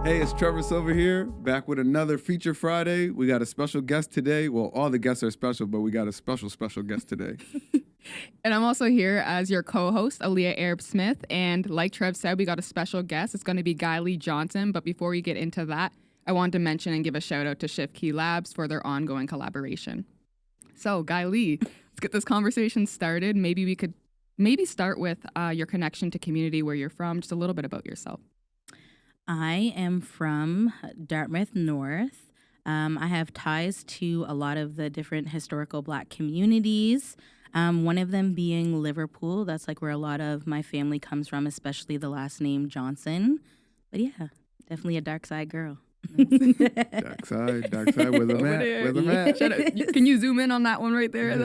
Hey, it's Trevor Silver here, back with another Feature Friday. We got a special guest today. Well, all the guests are special, but we got a special guest today. And I'm also here as your co-host, Aaliyah Arab-Smith. And like Trev said, we got a special guest. It's going to be Guyleigh Johnson. But before we get into that, I wanted to mention and give a shout out to Shift Key Labs for their ongoing collaboration. So, Guyleigh, let's get this conversation started. Maybe we could start with your connection to community, where you're from, just a little bit about yourself. I am from Dartmouth North. I have ties to a lot of the different historical Black communities, one of them being Liverpool. That's like where a lot of my family comes from, especially the last name Johnson. But yeah, definitely a dark side girl. Dark side, where the mat. Can you zoom in on that one right there?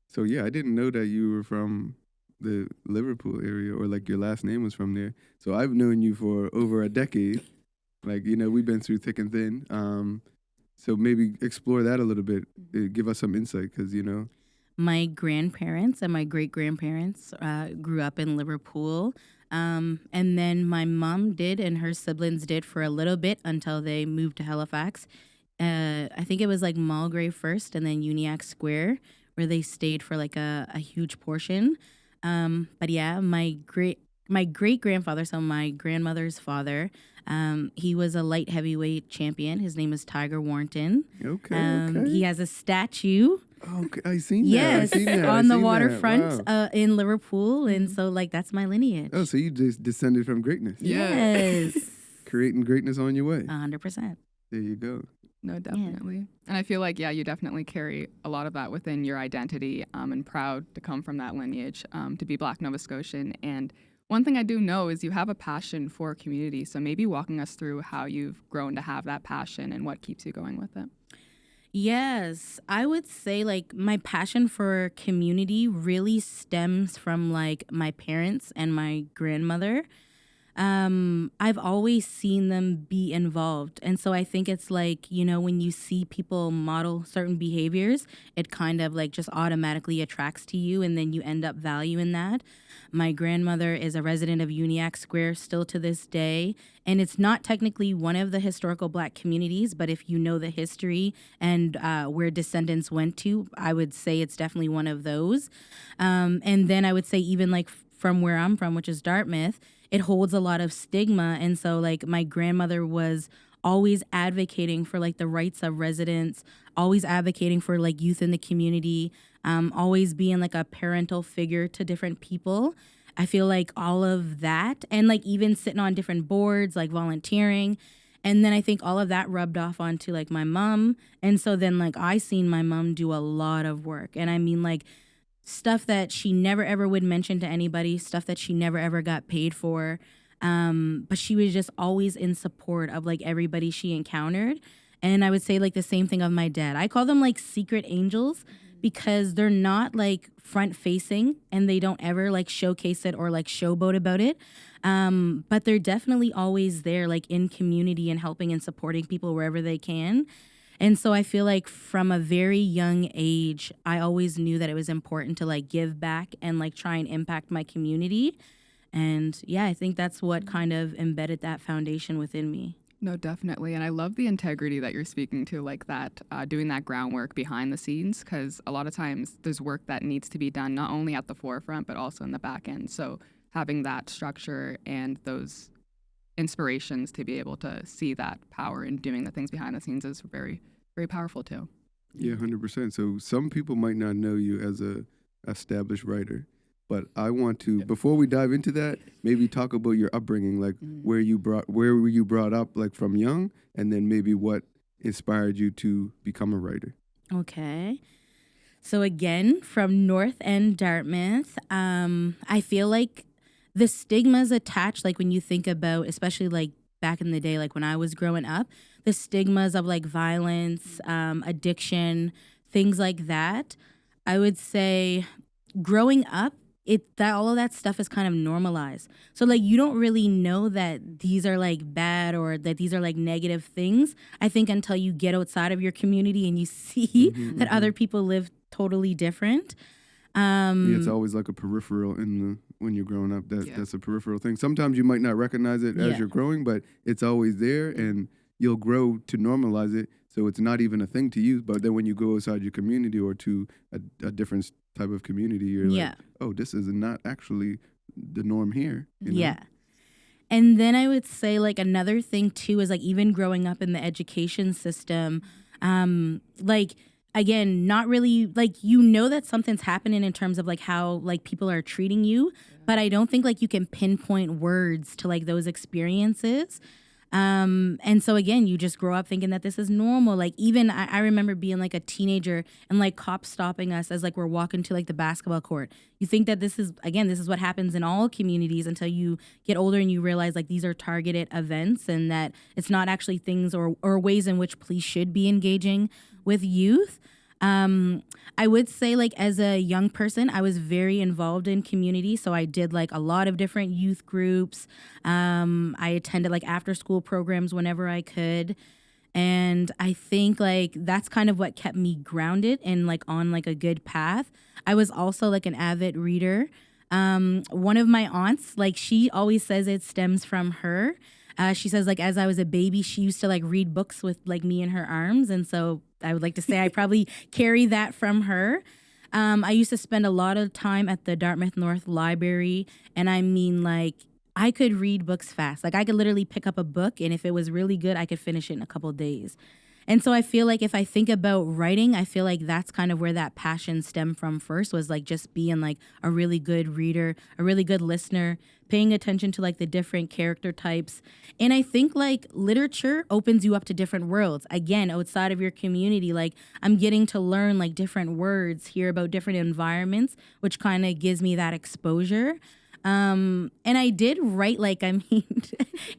So yeah, I didn't know that you were from the Liverpool area, or like your last name was from there. So I've known you for over a decade. Like, you know, we've been through thick and thin. So maybe explore that a little bit. Give us some insight, because, you know. My grandparents and my great-grandparents grew up in Liverpool. And then my mom did, and her siblings did for a little bit until they moved to Halifax. I think it was like Mulgrave first and then Uniacke Square, where they stayed for like a huge portion. But yeah, my great-grandfather, so my grandmother's father, he was a light heavyweight champion. His name is Tiger Warrington. Okay. He has a statue. Okay, I seen that. Yes, I seen that. on the waterfront in Liverpool, and so like that's my lineage. Oh, so you just descended from greatness. Yes. Creating greatness on your way. 100%. There you go. No, definitely. Yeah. And I feel like, yeah, you definitely carry a lot of that within your identity, and proud to come from that lineage, to be Black Nova Scotian. And one thing I do know is you have a passion for community. So maybe walking us through how you've grown to have that passion and what keeps you going with it. Yes, I would say like my passion for community really stems from like my parents and my grandmother. I've always seen them be involved. And so I think it's like, you know, when you see people model certain behaviors, it kind of like just automatically attracts to you, and then you end up valuing that. My grandmother is a resident of Uniacke Square still to this day. And it's not technically one of the historical Black communities, but if you know the history and where descendants went to, I would say it's definitely one of those. And then I would say even like from where I'm from, which is Dartmouth, it holds a lot of stigma. And so like my grandmother was always advocating for like the rights of residents, always advocating for like youth in the community, always being like a parental figure to different people. I feel like all of that, and like even sitting on different boards, like volunteering. And then I think all of that rubbed off onto like my mom. And so then like I seen my mom do a lot of work. And I mean like stuff that she never ever would mention to anybody, stuff that she never ever got paid for. But she was just always in support of like everybody she encountered. And I would say like the same thing of my dad. I call them like secret angels, because they're not like front facing and they don't ever like showcase it or like showboat about it. But they're definitely always there like in community and helping and supporting people wherever they can. And so I feel like from a very young age, I always knew that it was important to like give back and like try and impact my community. And yeah, I think that's what kind of embedded that foundation within me. No, definitely. And I love the integrity that you're speaking to, like that, doing that groundwork behind the scenes, because a lot of times there's work that needs to be done, not only at the forefront, but also in the back end. So having that structure and those inspirations to be able to see that power in doing the things behind the scenes is very, very powerful too. Yeah, 100%. So some people might not know you as a established writer, but I want to, before we dive into that, maybe talk about your upbringing, like where were you brought up, like from young, and then maybe what inspired you to become a writer. Okay. So again, from North End, Dartmouth, I feel like the stigmas attached, like when you think about, especially like back in the day, like when I was growing up, the stigmas of like violence, addiction, things like that, I would say growing up, all of that stuff is kind of normalized. So like you don't really know that these are like bad or that these are like negative things, I think, until you get outside of your community and you see other people live totally different. It's always like a peripheral in when you're growing up. Yeah. That's a peripheral thing. Sometimes you might not recognize it as you're growing, but it's always there, and you'll grow to normalize it. So it's not even a thing to you. But then when you go outside your community or to a different type of community, you're like, oh, this is not actually the norm here. You know? Yeah. And then I would say like another thing too is like even growing up in the education system, like again, not really like you know that something's happening in terms of like how like people are treating you, but I don't think like you can pinpoint words to like those experiences. And so again, you just grow up thinking that this is normal. Like even I remember being like a teenager and like cops stopping us as like we're walking to like the basketball court. You think that this is what happens in all communities until you get older and you realize like these are targeted events and that it's not actually things or ways in which police should be engaging with youth. I would say like as a young person, I was very involved in community. So I did like a lot of different youth groups. I attended like after school programs whenever I could. And I think like that's kind of what kept me grounded and like on like a good path. I was also like an avid reader. One of my aunts, like she always says it stems from her. She says like as I was a baby, she used to like read books with like me in her arms. And so I would like to say I probably carry that from her. I used to spend a lot of time at the Dartmouth North library. And I mean like I could read books fast. Like I could literally pick up a book and if it was really good, I could finish it in a couple of days. And so I feel like if I think about writing, I feel like that's kind of where that passion stemmed from first was like just being like a really good reader, a really good listener, paying attention to like the different character types. And I think like literature opens you up to different worlds. Again, outside of your community, like I'm getting to learn like different words, hear about different environments, which kind of gives me that exposure. And I did write, like, I mean,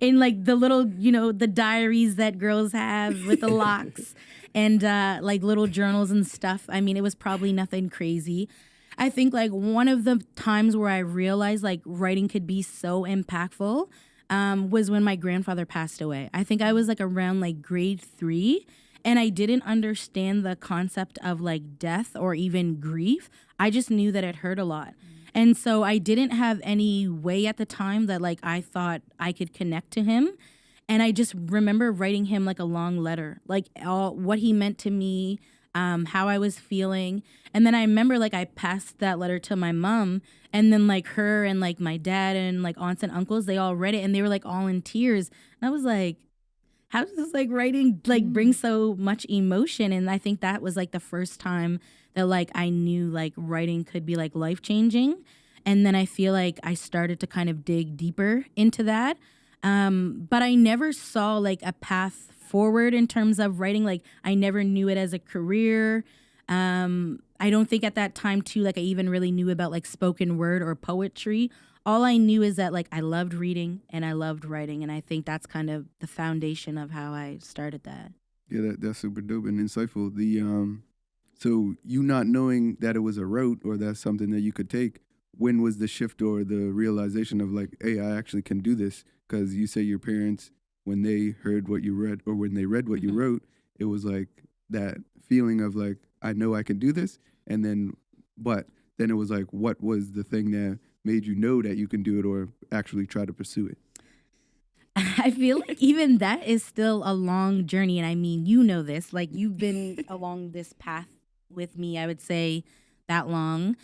in like the little, you know, the diaries that girls have with the locks and like little journals and stuff. I mean, it was probably nothing crazy. I think like one of the times where I realized like writing could be so impactful was when my grandfather passed away. I think I was like around like grade 3 and I didn't understand the concept of like death or even grief. I just knew that it hurt a lot. And so I didn't have any way at the time that like I thought I could connect to him. And I just remember writing him like a long letter, like all what he meant to me, how I was feeling. And then I remember like I passed that letter to my mom and then like her and like my dad and like aunts and uncles, they all read it and they were like all in tears. And I was like, how does this like writing like bring so much emotion? And I think that was like the first time that like I knew like writing could be like life changing. And then I feel like I started to kind of dig deeper into that. But I never saw like a path forward in terms of writing. Like I never knew it as a career. I don't think at that time too, like I even really knew about like spoken word or poetry. All I knew is that like I loved reading and I loved writing. And I think that's kind of the foundation of how I started that. Yeah, that's super dope and insightful. So you not knowing that it was a route or that's something that you could take, when was the shift or the realization of like, hey, I actually can do this? Because you say your parents, when they heard what you read or when they read what you wrote, it was like that feeling of like, I know I can do this. And then, but then it was like, what was the thing that made you know that you can do it or actually try to pursue it? I feel like even that is still a long journey. And I mean, you know this, like you've been along this path with me, I would say that long.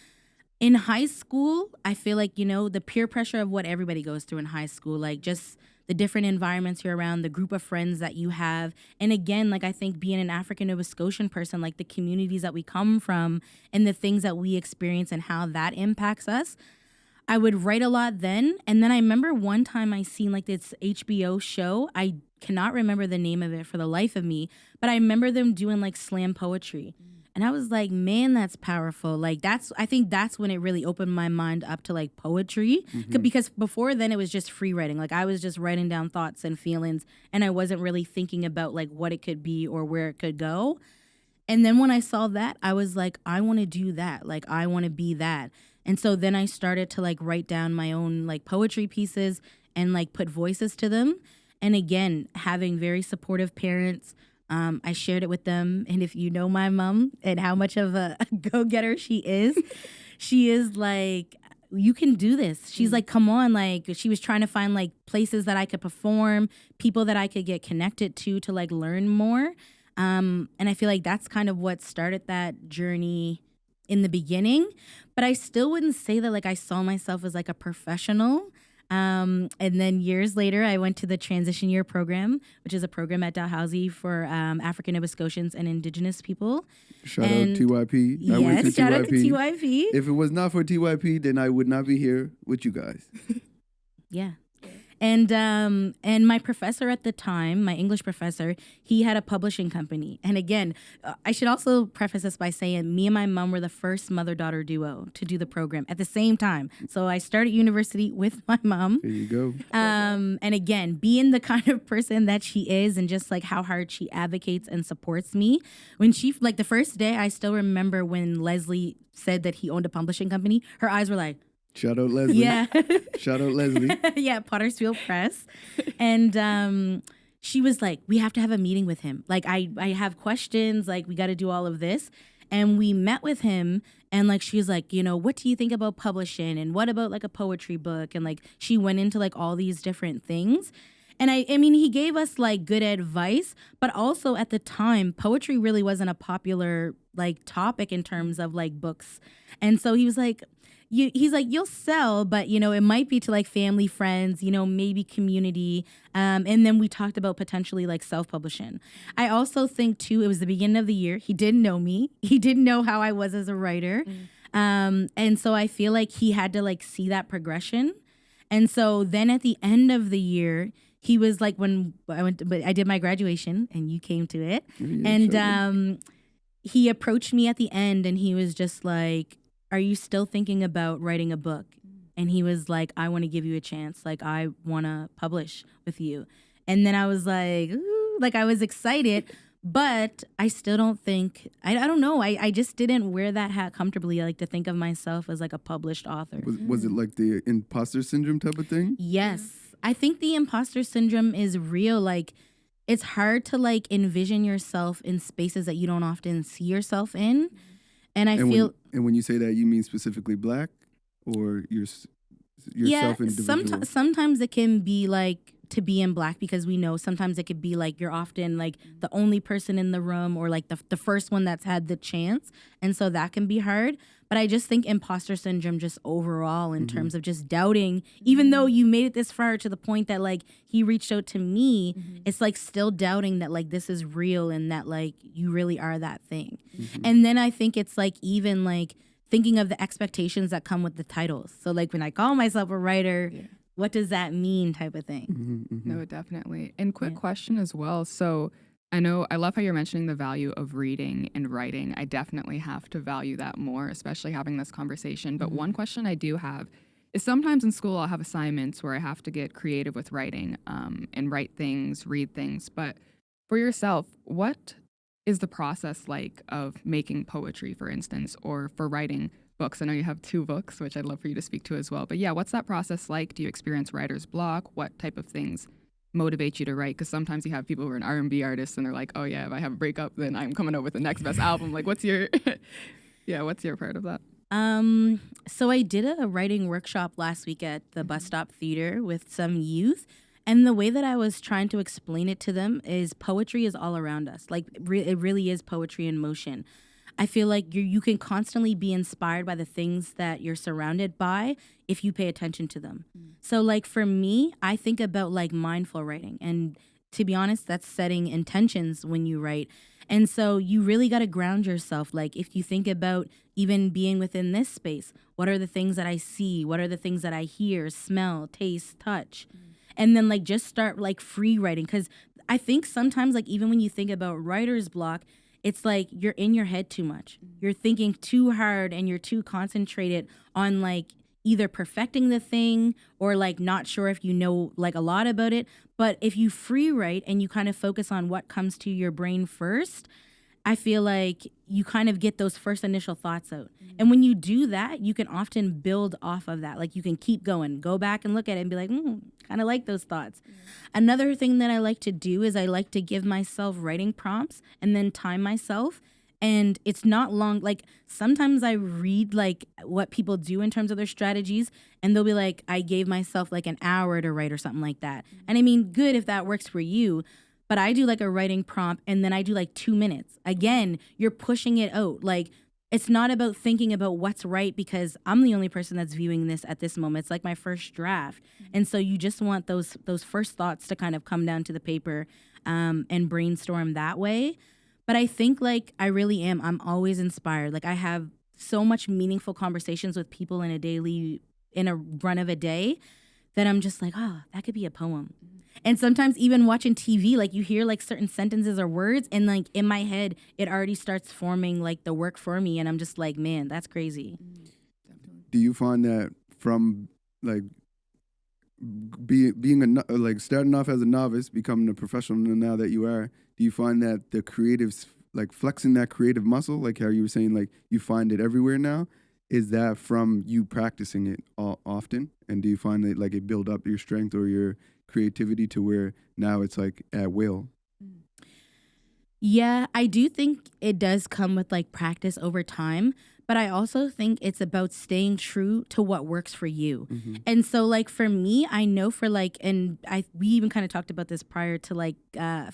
In high school, I feel like, you know, the peer pressure of what everybody goes through in high school, like just the different environments you're around, the group of friends that you have. And again, like I think being an African Nova Scotian person, like the communities that we come from and the things that we experience and how that impacts us. I would write a lot then. And then I remember one time I seen like this HBO show. I cannot remember the name of it for the life of me, but I remember them doing like slam poetry. And I was like, man, that's powerful. Like I think that's when it really opened my mind up to like poetry. Because before then it was just free writing. Like I was just writing down thoughts and feelings and I wasn't really thinking about like what it could be or where it could go. And then when I saw that, I was like, I want to do that. Like I want to be that. And so then I started to like write down my own like poetry pieces and like put voices to them. And again, having very supportive parents, I shared it with them. And if you know my mom and how much of a go-getter she is like you can do this. She's like, come on. Like, she was trying to find like places that I could perform, people that I could get connected to like learn more. And I feel like that's kind of what started that journey in the beginning. But I still wouldn't say that like I saw myself as like a professional. And then years later, I went to the transition year program, which is a program at Dalhousie for African Nova Scotians and Indigenous people. Shout out TYP. I went to Yes, shout out to TYP. If it was not for TYP, then I would not be here with you guys. Yeah. And my professor at the time, my English professor, he had a publishing company. And again, I should also preface this by saying me and my mom were the first mother-daughter duo to do the program at the same time. So I started university with my mom. There you go. And again, being the kind of person that she is and just like how hard she advocates and supports me. When she, like the first day, I still remember when Leslie said that he owned a publishing company, her eyes were like, shout out Leslie. yeah. Shout out Leslie. Yeah, Pottersfield Press. And she was like, we have to have a meeting with him. Like, I have questions. Like, we got to do all of this. And we met with him. And like, she was like, you know, what do you think about publishing? And what about like a poetry book? And like, she went into like all these different things. And I mean, he gave us like good advice, but also at the time, poetry really wasn't a popular like topic in terms of like books. And so he was like, he's like, you'll sell, but, you know, it might be to like family, friends, you know, maybe community. And then we talked about potentially like self-publishing. I also think, too, it was the beginning of the year. He didn't know me. He didn't know how I was as a writer. And so I feel like he had to like see that progression. And so then at the end of the year, he was like, when I did my graduation and you came to it. Yeah, and he approached me at the end and he was just like, are you still thinking about writing a book? And he was like, I want to give you a chance. Like, I want to publish with you. And then I was like, ooh, like I was excited, but I still don't think, I don't know. I just didn't wear that hat comfortably, like to think of myself as like a published author. Was it like the imposter syndrome type of thing? Yes. I think the imposter syndrome is real. Like, it's hard to like envision yourself in spaces that you don't often see yourself in. And I feel... And when you say that, you mean specifically Black or yourself individual? Sometimes it can be like to be in Black, because we know sometimes it could be like you're often like the only person in the room or like the first one that's had the chance. And so that can be hard. But I just think imposter syndrome just overall in terms of just doubting, even though you made it this far to the point that like he reached out to me, it's like still doubting that like this is real and that like you really are that thing. And then I think it's like even like thinking of the expectations that come with the titles. So like when I call myself a writer, what does that mean type of thing? No, definitely. And quick question as well. So I love how you're mentioning the value of reading and writing. I definitely have to value that more, especially having this conversation. But one question I do have is sometimes in school I'll have assignments where I have to get creative with writing and write things, read things. But for yourself, what is the process like of making poetry, for instance, or for writing books? I know you have 2 books, which I'd love for you to speak to as well. But yeah, what's that process like? Do you experience writer's block? What type of things motivate you to write? Because sometimes you have people who are an R&B artists and they're like, oh yeah, if I have a breakup, then I'm coming up with the next best album. Like, what's your what's your part of that? So I did a writing workshop last week at the Bus Stop Theater with some youth. And the way that I was trying to explain it to them is poetry is all around us. Like, it really is poetry in motion. I feel like you can constantly be inspired by the things that you're surrounded by if you pay attention to them. So like for me, I think about like mindful writing. And to be honest, that's setting intentions when you write. And so you really got to ground yourself. Like if you think about even being within this space, what are the things that I see? What are the things that I hear, smell, taste, touch? And then like just start like free writing. Because I think sometimes like even when you think about writer's block, it's like you're in your head too much. You're thinking too hard and you're too concentrated on like either perfecting the thing or like not sure if you know like a lot about it. But if you free write and you kind of focus on what comes to your brain first, I feel like you kind of get those first initial thoughts out. And when you do that, you can often build off of that. Like you can keep going, go back and look at it and be like, kind of like those thoughts. Another thing that I like to do is I like to give myself writing prompts and then time myself. And it's not long. Like sometimes I read like what people do in terms of their strategies, and they'll be like, I gave myself like an hour to write or something like that. And I mean, good if that works for you. But I do like a writing prompt and then I do like 2 minutes. Again, you're pushing it out. Like it's not about thinking about what's right because I'm the only person that's viewing this at this moment. It's like my first draft. And so you just want those first thoughts to kind of come down to the paper and brainstorm that way. But I think like I really am. I'm always inspired. Like I have so much meaningful conversations with people in a run of a day that I'm just like, oh, that could be a poem. And sometimes even watching TV, like you hear like certain sentences or words and like in my head, it already starts forming like the work for me. And I'm just like, man, that's crazy. Do you find that from like like starting off as a novice, becoming a professional now that you are, do you find that the creatives, like flexing that creative muscle, like how you were saying, like you find it everywhere now? Is that from you practicing it often? And do you find that like it build up your strength or your creativity to where now it's like at will? Yeah, I do think it does come with like practice over time, but I also think it's about staying true to what works for you. Mm-hmm. And so like for me, I know for like, and we even kind of talked about this prior to like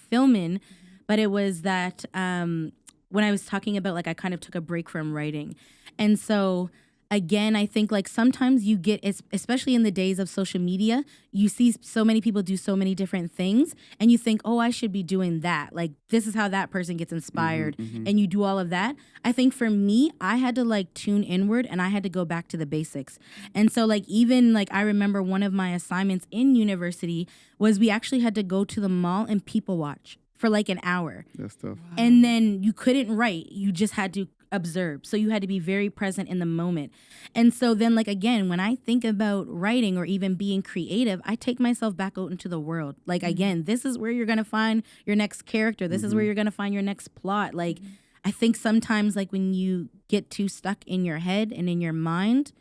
filming, but it was that when I was talking about like I kind of took a break from writing. And so again, I think like sometimes you get, especially in the days of social media, you see so many people do so many different things and you think, oh, I should be doing that. Like this is how that person gets inspired. And you do all of that. I think for me, I had to like tune inward and I had to go back to the basics. And so like even like I remember one of my assignments in university was we actually had to go to the mall and people watch for like an hour. That's tough. Wow. And then you couldn't write. You just had to observe. So you had to be very present in the moment. And so then like again, when I think about writing or even being creative, I take myself back out into the world. Like again, this is where you're going to find your next character. This is where you're going to find your next plot. Like I think sometimes like when you get too stuck in your head and in your mind,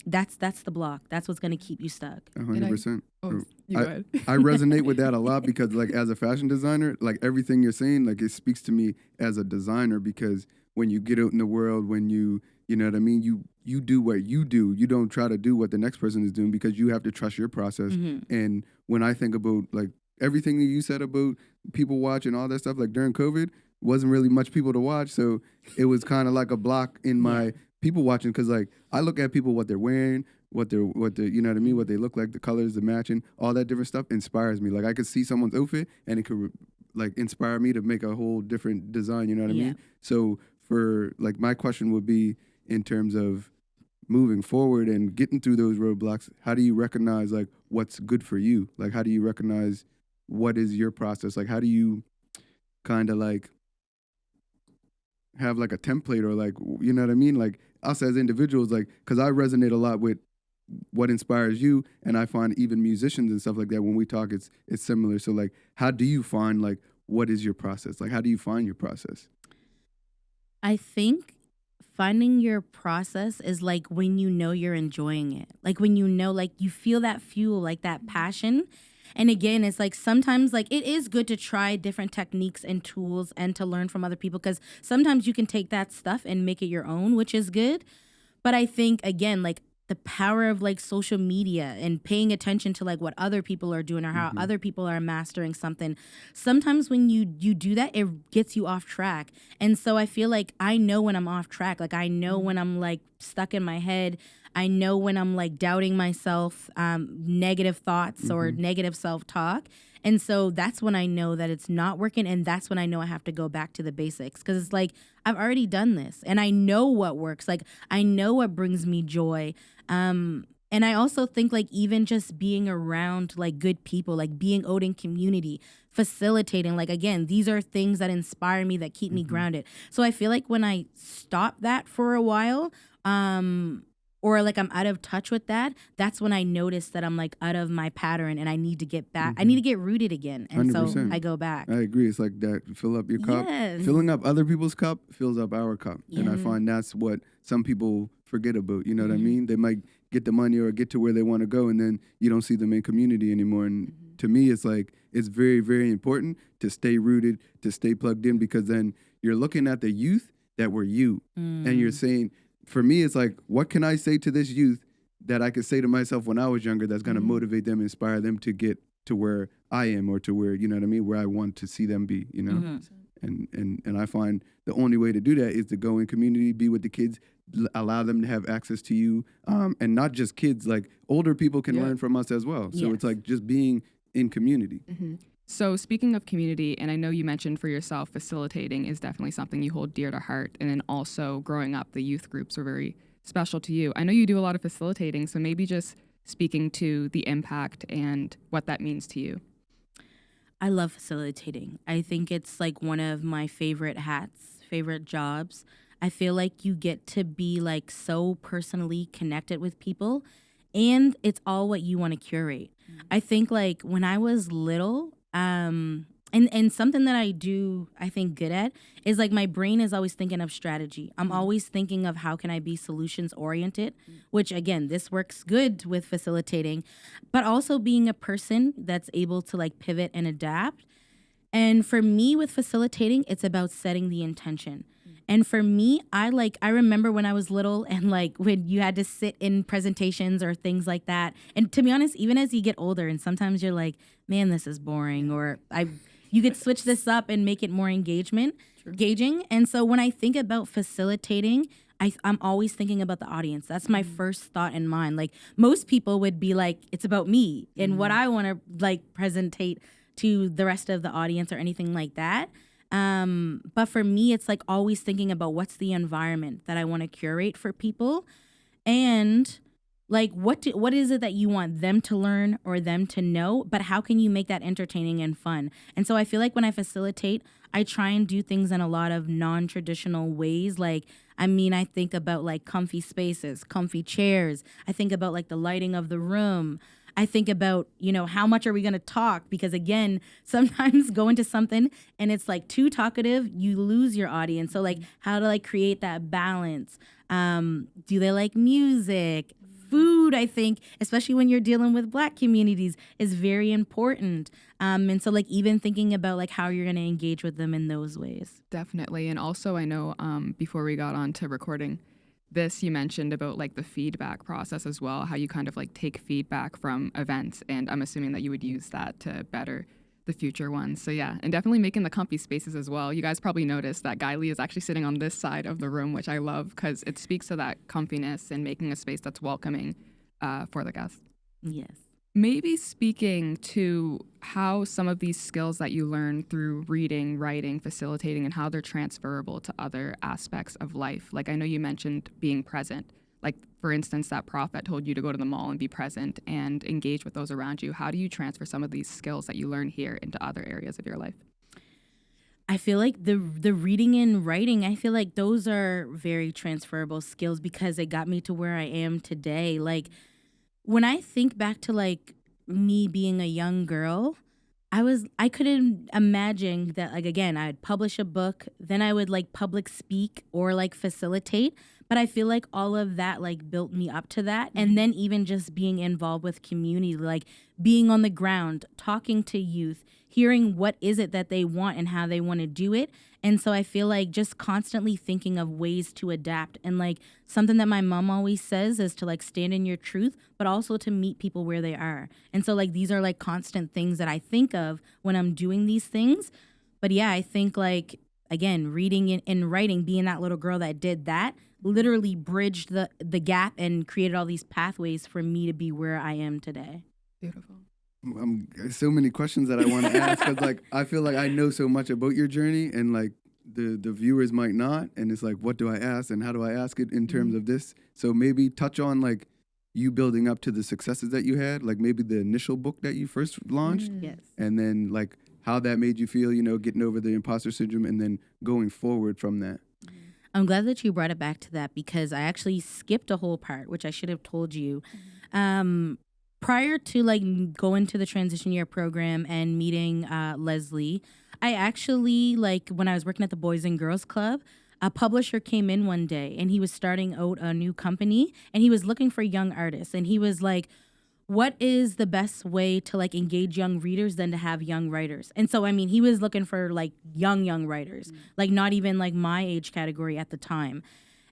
that's the block. That's what's going to keep you stuck. 100%. You go ahead. I resonate with that a lot because like as a fashion designer, like everything you're saying, like it speaks to me as a designer because when you get out in the world, when you know what I mean, you do what you do. You don't try to do what the next person is doing because you have to trust your process. And when I think about like everything that you said about people watching all that stuff, like during COVID, wasn't really much people to watch. So it was kind of like a block in my people watching because like I look at people, what they're wearing, what they're you know what I mean, what they look like, the colors, the matching, all that different stuff inspires me. Like I could see someone's outfit and it could like inspire me to make a whole different design, you know what I mean? So for like my question would be in terms of moving forward and getting through those roadblocks, how do you recognize like what's good for you? Like how do you recognize what is your process? Like how do you kind of like have like a template or like, you know what I mean? Like us as individuals, like, cause I resonate a lot with what inspires you. And I find even musicians and stuff like that, when we talk, it's similar. So like, how do you find like, what is your process? Like, how do you find your process? I think finding your process is like when you know you're enjoying it. Like when you know, like you feel that fuel, like that passion. And again, it's like sometimes like it is good to try different techniques and tools and to learn from other people because sometimes you can take that stuff and make it your own, which is good. But I think, again, like the power of like social media and paying attention to like what other people are doing or how other people are mastering something. Sometimes when you do that, it gets you off track. And so I feel like I know when I'm off track. Like I know when I'm like stuck in my head. I know when I'm like doubting myself, negative thoughts or negative self-talk. And so that's when I know that it's not working. And that's when I know I have to go back to the basics. Because it's like, I've already done this. And I know what works. Like, I know what brings me joy. And I also think like even just being around like good people, like being out in community, facilitating, like again, these are things that inspire me, that keep me grounded. So I feel like when I stop that for a while, or like I'm out of touch with that, that's when I notice that I'm like out of my pattern and I need to get back. I need to get rooted again. And 100%. so I go back. I agree. It's like that, fill up your cup. Yes. Filling up other people's cup fills up our cup. Yeah. And I find that's what some people forget about. You know what I mean? They might get the money or get to where they want to go, and then you don't see them in community anymore. And to me, it's like, it's very, very important to stay rooted, to stay plugged in, because then you're looking at the youth that were you, and you're saying, for me, it's like, what can I say to this youth that I could say to myself when I was younger that's going to motivate them, inspire them to get to where I am, or to where, you know what I mean, where I want to see them be, you know? And I find the only way to do that is to go in community, be with the kids, allow them to have access to you, and not just kids, like older people can learn from us as well. So it's like just being in community. So speaking of community, and I know you mentioned for yourself, facilitating is definitely something you hold dear to heart. And then also growing up, the youth groups were very special to you. I know you do a lot of facilitating, so maybe just speaking to the impact and what that means to you. I love facilitating. I think it's like one of my favorite hats, favorite jobs. I feel like you get to be like so personally connected with people, and it's all what you want to curate. I think like when I was little, and something that I do, I think, good at is like my brain is always thinking of strategy. I'm always thinking of how can I be solutions oriented, which again, this works good with facilitating, but also being a person that's able to like pivot and adapt. And for me with facilitating, it's about setting the intention. And for me, I remember when I was little and like when you had to sit in presentations or things like that. And to be honest, even as you get older and sometimes you're like, man, this is boring, or you could switch this up and make it more engaging. And so when I think about facilitating, I'm always thinking about the audience. That's my first thought in mind. Like most people would be like, it's about me and what I want to like presentate to the rest of the audience or anything like that. But for me, it's like always thinking about what's the environment that I want to curate for people, and like what is it that you want them to learn or them to know, but how can you make that entertaining and fun? And so I feel like when I facilitate, I try and do things in a lot of non-traditional ways. Like, I mean, I think about like comfy spaces, comfy chairs. I think about like the lighting of the room. I think about, you know, how much are we going to talk? Because again, sometimes go into something and it's like too talkative, you lose your audience. So like how to like create that balance. Do they like music? Food, I think, especially when you're dealing with Black communities, is very important. And so like even thinking about like how you're going to engage with them in those ways. Definitely. And also I know before we got on to recording this, you mentioned about like the feedback process as well, how you kind of like take feedback from events. And I'm assuming that you would use that to better the future ones. So yeah, and definitely making the comfy spaces as well. You guys probably noticed that Guyleigh is actually sitting on this side of the room, which I love because it speaks to that comfiness and making a space that's welcoming for the guests. Yes. Maybe speaking to how some of these skills that you learn through reading, writing, facilitating, and how they're transferable to other aspects of life. Like I know you mentioned being present. Like, for instance, that prof that told you to go to the mall and be present and engage with those around you. How do you transfer some of these skills that you learn here into other areas of your life? I feel like the reading and writing, I feel like those are very transferable skills because it got me to where I am today. Like, when I think back to like me being a young girl, I couldn't imagine that, like, again, I'd publish a book, then I would like public speak or like facilitate. But I feel like all of that like built me up to that. And then even just being involved with community, like being on the ground, talking to youth, hearing what is it that they want and how they want to do it. And so I feel like just constantly thinking of ways to adapt. And like something that my mom always says is to like stand in your truth, but also to meet people where they are. And so like these are like constant things that I think of when I'm doing these things. But yeah, I think like, again, reading and writing, being that little girl that did that, literally bridged the gap and created all these pathways for me to be where I am today. Beautiful. So many questions that I want to ask because like I feel like I know so much about your journey and like the viewers might not, and it's like, what do I ask and how do I ask it in terms of this? So maybe touch on like you building up to the successes that you had, like maybe the initial book that you first launched, Yes. and then like how that made you feel, you know, getting over the imposter syndrome and then going forward from that. I'm glad that you brought it back to that because I actually skipped a whole part, which I should have told you. Prior to like going to the transition year program and meeting Leslie, I actually, like when I was working at the Boys and Girls Club, a publisher came in one day and he was starting out a new company and he was looking for young artists. And he was like, what is the best way to like engage young readers than to have young writers? And so, I mean, he was looking for like young writers, like not even like my age category at the time.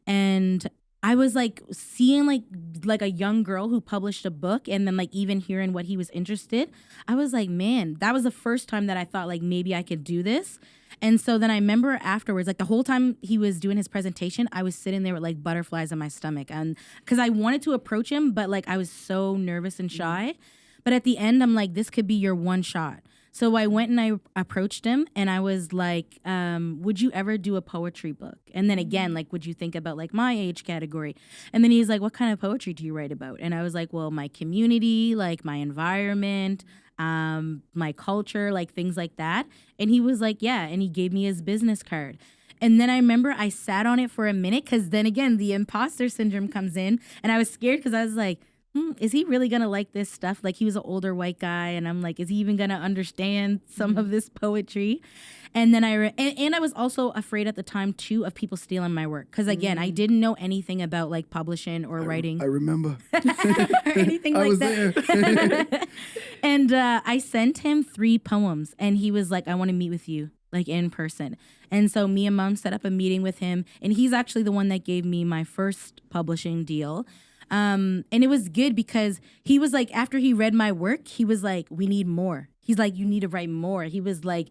And I was like seeing like a young girl who published a book, and then like even hearing what he was interested, I was like, man, that was the first time that I thought like maybe I could do this. And so then I remember afterwards, like the whole time he was doing his presentation, I was sitting there with like butterflies in my stomach, and because I wanted to approach him, but like I was so nervous and shy. But at the end, I'm like, this could be your one shot. So I went and I approached him, and I was like, would you ever do a poetry book? And then again, like, would you think about like my age category? And then he's like, what kind of poetry do you write about? And I was like, well, my community, like my environment, my culture, like things like that. And he was like, yeah. And he gave me his business card. And then I remember I sat on it for a minute, because then again, the imposter syndrome comes in, and I was scared because I was like, is he really going to like this stuff? Like, he was an older white guy, and I'm like, is he even going to understand some of this poetry? And then and I was also afraid at the time too of people stealing my work, because again, I didn't know anything about like publishing or writing. I remember. or anything I like was that. there. And I sent him 3 poems, and he was like, I want to meet with you, like in person. And so me and Mom set up a meeting with him, and he's actually the one that gave me my first publishing deal. And it was good because he was like, after he read my work, he was like, we need more. He's like, you need to write more. He was like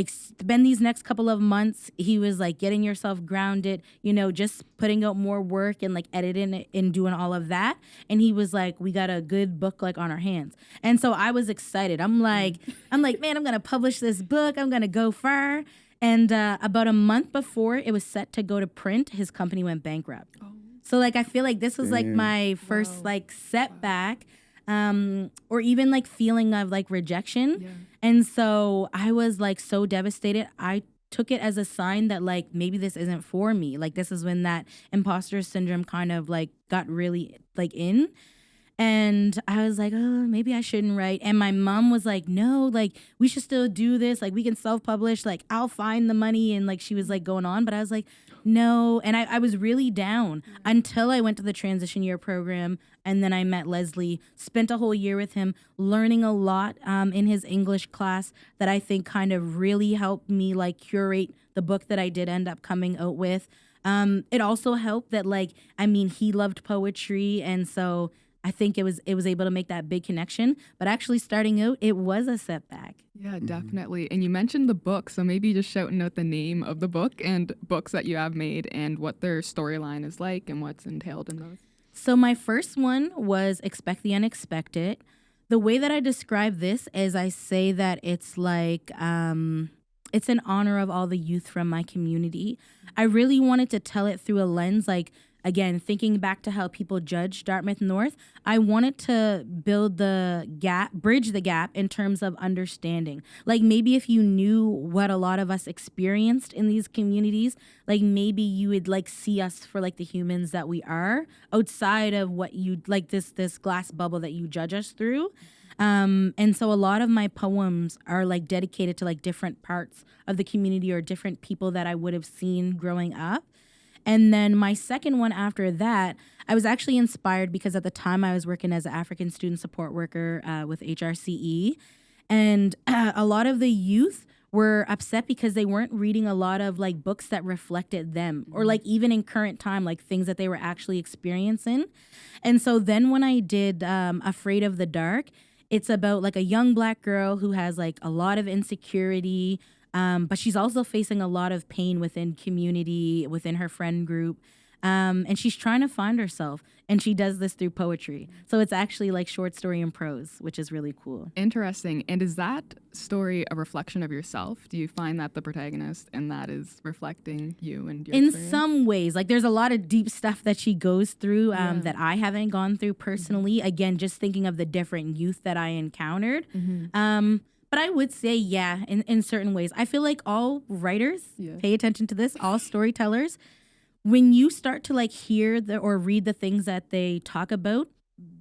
spend these next couple of months, he was like getting yourself grounded, you know, just putting out more work and like editing it and doing all of that. And he was like, we got a good book like on our hands. And so I was excited. I'm like, man, I'm going to publish this book. I'm going to go far. And about a month before it was set to go to print, his company went bankrupt. So like I feel like this was like my first like setback, or even like feeling of like rejection. Yeah. And so I was like so devastated. I took it as a sign that like maybe this isn't for me. Like this is when that imposter syndrome kind of like got really like in. And I was like, oh, maybe I shouldn't write. And my mom was like, no, like we should still do this. Like we can self-publish, like I'll find the money. And like she was like going on, but I was like, no. And I was really down until I went to the transition year program. And then I met Leslie, spent a whole year with him, learning a lot in his English class that I think kind of really helped me like curate the book that I did end up coming out with. It also helped that like, I mean, he loved poetry. And so I think it was able to make that big connection, but actually starting out, it was a setback. Yeah, definitely. And you mentioned the book, so maybe just shouting out the name of the book and books that you have made and what their storyline is like and what's entailed in those. So my first one was Expect the Unexpected. The way that I describe this is I say that it's like, it's in honor of all the youth from my community. I really wanted to tell it through a lens like, again, thinking back to how people judge Dartmouth North, I wanted to bridge the gap in terms of understanding. Like maybe if you knew what a lot of us experienced in these communities, like maybe you would like see us for like the humans that we are outside of what you like this glass bubble that you judge us through. And so a lot of my poems are like dedicated to like different parts of the community or different people that I would have seen growing up. And then my second one after that, I was actually inspired because at the time I was working as an African student support worker with HRCE. And a lot of the youth were upset because they weren't reading a lot of like books that reflected them or like even in current time, like things that they were actually experiencing. And so then when I did Afraid of the Dark, it's about like a young Black girl who has like a lot of insecurity, but she's also facing a lot of pain within community, within her friend group. And she's trying to find herself. And she does this through poetry. So it's actually like short story and prose, which is really cool. Interesting. And is that story a reflection of yourself? Do you find that the protagonist and that is reflecting you and your In experience? some ways, like there's a lot of deep stuff that she goes through that I haven't gone through personally. Again, just thinking of the different youth that I encountered. But I would say, yeah, in certain ways. I feel like all writers, pay attention to this, all storytellers, when you start to like hear or read the things that they talk about,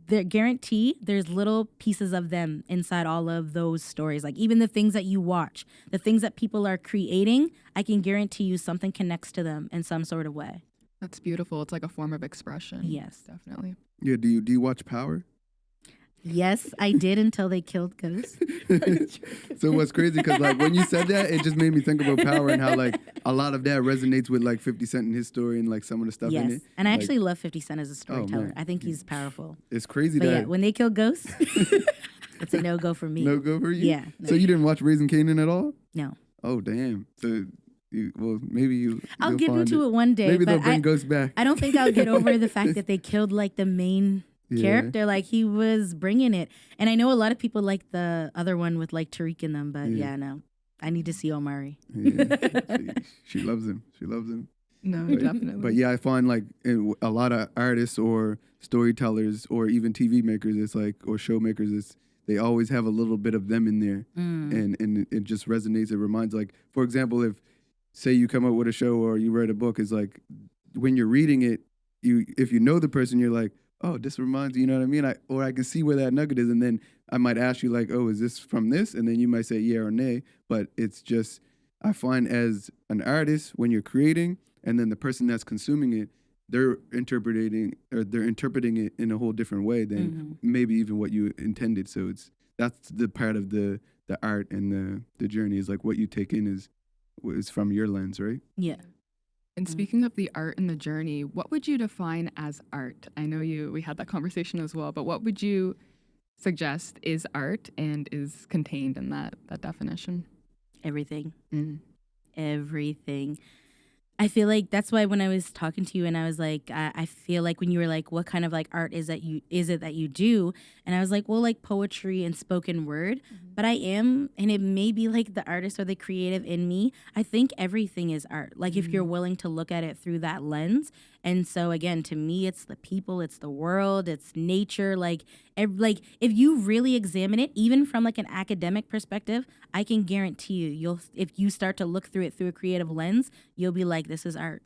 they're guarantee there's little pieces of them inside all of those stories. Like even the things that you watch, the things that people are creating, I can guarantee you something connects to them in some sort of way. That's beautiful. It's like a form of expression. Yes. Definitely. Yeah. Do you watch Power? Yes, I did until they killed Ghost. So what's crazy, because like when you said that, it just made me think about power and how like a lot of that resonates with like 50 Cent and his story and like some of the stuff in Yes, it. and I Like, actually love 50 Cent as a storyteller. man. I think he's powerful. it's crazy But that yeah, when they kill Ghost, it's a no-go for me. no go for you. Yeah. So you didn't watch Raising Kanan at all? No. Oh damn. So well maybe I'll you'll get find into it one day. Maybe but they'll bring Ghost back. I don't think I'll get over the fact that they killed like the main character. Like he was bringing it. And I know a lot of people like the other one with like Tariq in them, but yeah, no. I need to see Omari. Yeah. she loves him. She loves him. No, But, definitely. but yeah, I find like a lot of artists or storytellers or even TV makers, it's like, or show makers, they always have a little bit of them in there, and it just resonates. It reminds, like, for example, if say you come up with a show or you write a book, it's like when you're reading it, if you know the person, you're like, oh, this reminds you, you know what I mean? I can see where that nugget is, and then I might ask you like, oh, is this from this? And then you might say yeah or nay. But it's just, I find as an artist, when you're creating, and then the person that's consuming it, they're interpreting it in a whole different way than maybe even what you intended. So that's the part of the art and the journey, is like what you take in is from your lens, right? Yeah. And speaking of the art and the journey, what would you define as art? I know we had that conversation as well, but what would you suggest is art and is contained in that definition? Everything. Everything. I feel like that's why when I was talking to you and I was like, I feel like when you were like, what kind of like art is it that you do? And I was like, well, like poetry and spoken word. But I am, and it may be like the artist or the creative in me. I think everything is art. Like if you're willing to look at it through that lens. And so again, to me, it's the people, it's the world, it's nature. Like if you really examine it, even from like an academic perspective, I can guarantee you, if you start to look through it through a creative lens, you'll be like, this is art.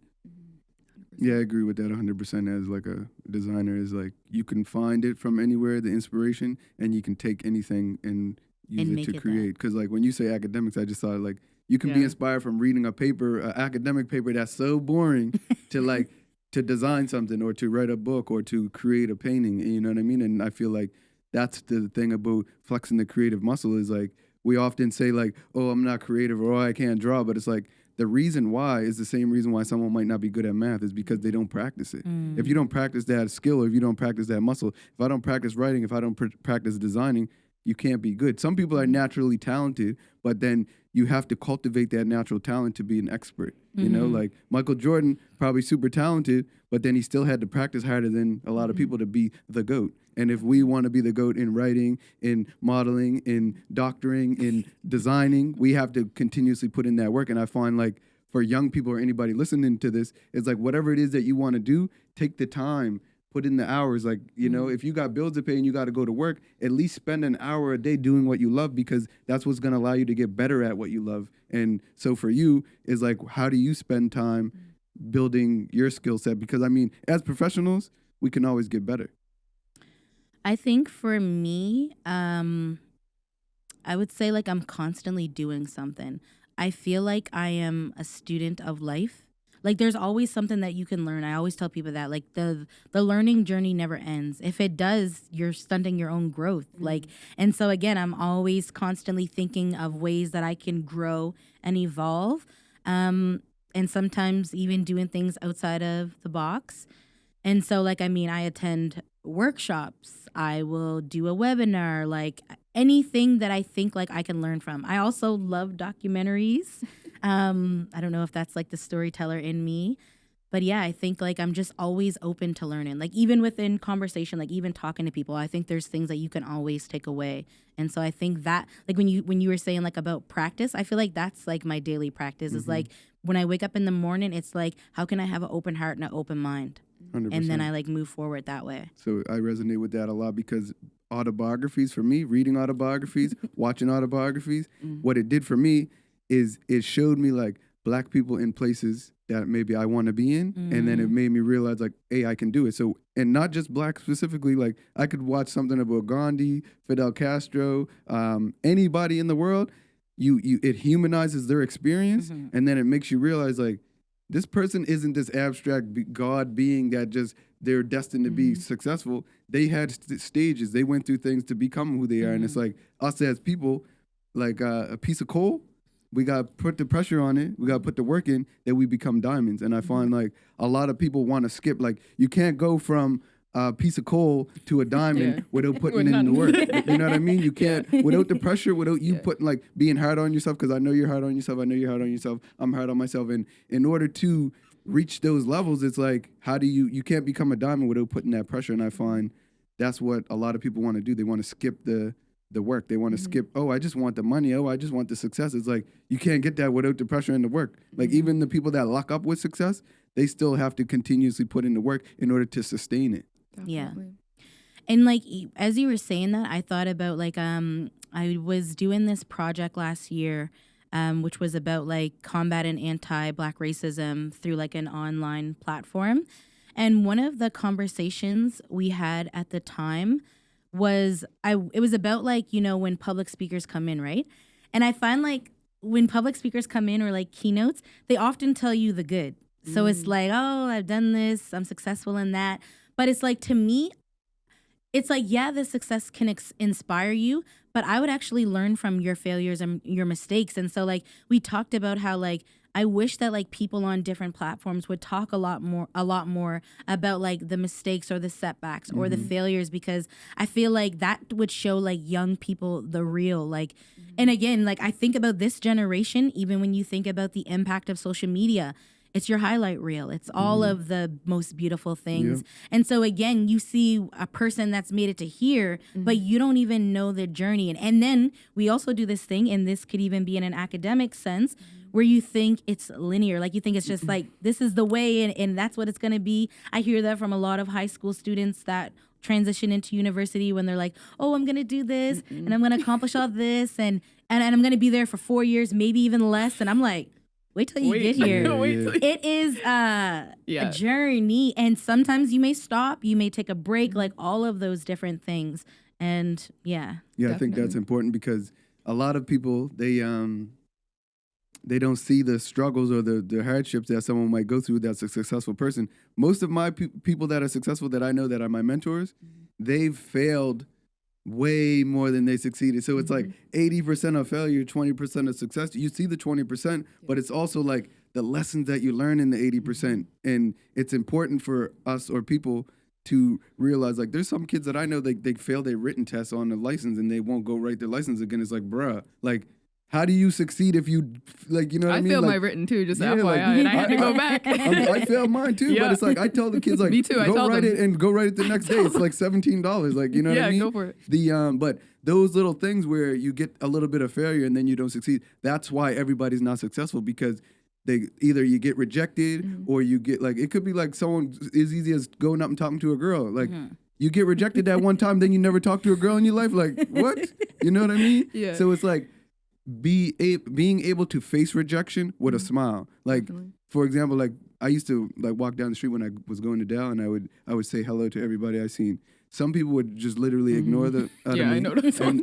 Yeah, I agree with that 100%. As like a designer, is like you can find it from anywhere, the inspiration, and you can take anything and use And it make to it create. Because like when you say academics, I just thought like you can be inspired from reading a paper, an academic paper that's so boring, to like to design something or to write a book or to create a painting. You know what I mean? And I feel like that's the thing about flexing the creative muscle, is like we often say like, oh, I'm not creative, or oh, I can't draw, but it's like the reason why is the same reason why someone might not be good at math, is because they don't practice it. If you don't practice that skill, or if you don't practice that muscle, if I don't practice writing, if I don't practice designing, you can't be good. Some people are naturally talented, but then you have to cultivate that natural talent to be an expert. You know, like Michael Jordan, probably super talented, but then he still had to practice harder than a lot of people to be the GOAT. And if we want to be the GOAT in writing, in modeling, in doctoring, in designing, we have to continuously put in that work. And I find like for young people or anybody listening to this, it's like whatever it is that you want to do, take the time, put in the hours. Like, you know, if you got bills to pay and you got to go to work, at least spend an hour a day doing what you love, because that's what's going to allow you to get better at what you love. And so for you is like, how do you spend time building your skill set? Because I mean, as professionals, we can always get better. I think for me, I would say like I'm constantly doing something. I feel like I am a student of life. Like there's always something that you can learn. I always tell people that like the learning journey never ends. If it does, you're stunting your own growth. Like, and so again, I'm always constantly thinking of ways that I can grow and evolve. And sometimes even doing things outside of the box. And so like, I mean, I attend workshops. I will do a webinar, like anything that I think like I can learn from. I also love documentaries. I don't know if that's like the storyteller in me, but yeah, I think like I'm just always open to learning. Like even within conversation, like even talking to people, I think there's things that you can always take away. And so I think that like when you were saying like about practice, I feel like that's like my daily practice is like when I wake up in the morning, it's like, how can I have an open heart and an open mind? 100%. And then I like move forward that way. So I resonate with that a lot, because autobiographies for me, reading autobiographies, watching autobiographies, what it did for me is it showed me like Black people in places that maybe I want to be in. And then it made me realize like, hey, I can do it. So, and not just Black specifically, like I could watch something about Gandhi, Fidel Castro, anybody in the world. It humanizes their experience. And then it makes you realize like, this person isn't this abstract God being that just they're destined to be successful. They had stages. They went through things to become who they are. And it's like us as people, like a piece of coal, we got to put the pressure on it. We got to put the work in that we become diamonds. And I find like a lot of people want to skip. Like you can't go from a piece of coal to a diamond without putting in the work. You know what I mean? You can't, without the pressure, without you putting like being hard on yourself, because I know you're hard on yourself. I know you're hard on yourself. I'm hard on myself. And in order to reach those levels, it's like, how do you can't become a diamond without putting that pressure. And I find that's what a lot of people want to do. They want to skip the work. They want to skip, I just want the money. I just want the success. It's like, you can't get that without the pressure and the work. Like even the people that lock up with success, they still have to continuously put in the work in order to sustain it. Definitely. Yeah. And like, as you were saying that, I thought about like, I was doing this project last year, which was about like combat and anti-Black racism through like an online platform. And one of the conversations we had at the time was, it was about like, you know, when public speakers come in, right? And I find like when public speakers come in or like keynotes, they often tell you the good. So it's like, oh, I've done this, I'm successful in that. But it's like, to me, it's like, yeah, the success can inspire you, but I would actually learn from your failures and your mistakes. And so like, we talked about how like, I wish that like people on different platforms would talk a lot more about like the mistakes or the setbacks or the failures, because I feel like that would show like young people the real, like, and again, like I think about this generation, even when you think about the impact of social media, it's your highlight reel. It's all of the most beautiful things. Yep. And so again, you see a person that's made it to here, but you don't even know their journey. And then we also do this thing, and this could even be in an academic sense, where you think it's linear. Like you think it's just like, this is the way and that's what it's going to be. I hear that from a lot of high school students that transition into university when they're like, oh, I'm going to do this and I'm going to accomplish all this and I'm going to be there for 4 years, maybe even less. And I'm like, wait till you get here. It is a journey. And sometimes you may stop, you may take a break, like all of those different things. And yeah. Yeah, I think that's important because a lot of people, they don't see the struggles or the hardships that someone might go through that's a successful person. Most of my people that are successful that I know that are my mentors, they've failed way more than they succeeded. So it's like 80% of failure, 20% of success. You see the 20%, but it's also like the lessons that you learn in the 80%. And it's important for us or people to realize, like, there's some kids that I know, they fail their written tests on the license and they won't go write their license again. It's like, bruh, like, how do you succeed if you, like, you know what I mean? I failed like, my written too, just yeah, FYI, like, and I had to go back. I failed mine too, but it's like, I tell the kids, like, Me too, go write it and go write it the next day. It's like $17, like, you know what I mean? Yeah, go for it. But those little things where you get a little bit of failure and then you don't succeed, that's why everybody's not successful, because they either you get rejected or you get, like, it could be like someone as easy as going up and talking to a girl. Like, you get rejected that one time, then you never talk to a girl in your life. Like, what? You know what I mean? Yeah. So it's like, being able to face rejection with a smile. Like, for example, like I used to like walk down the street when I was going to Dow, and I would say hello to everybody I seen. Some people would just literally ignore the I know those ones.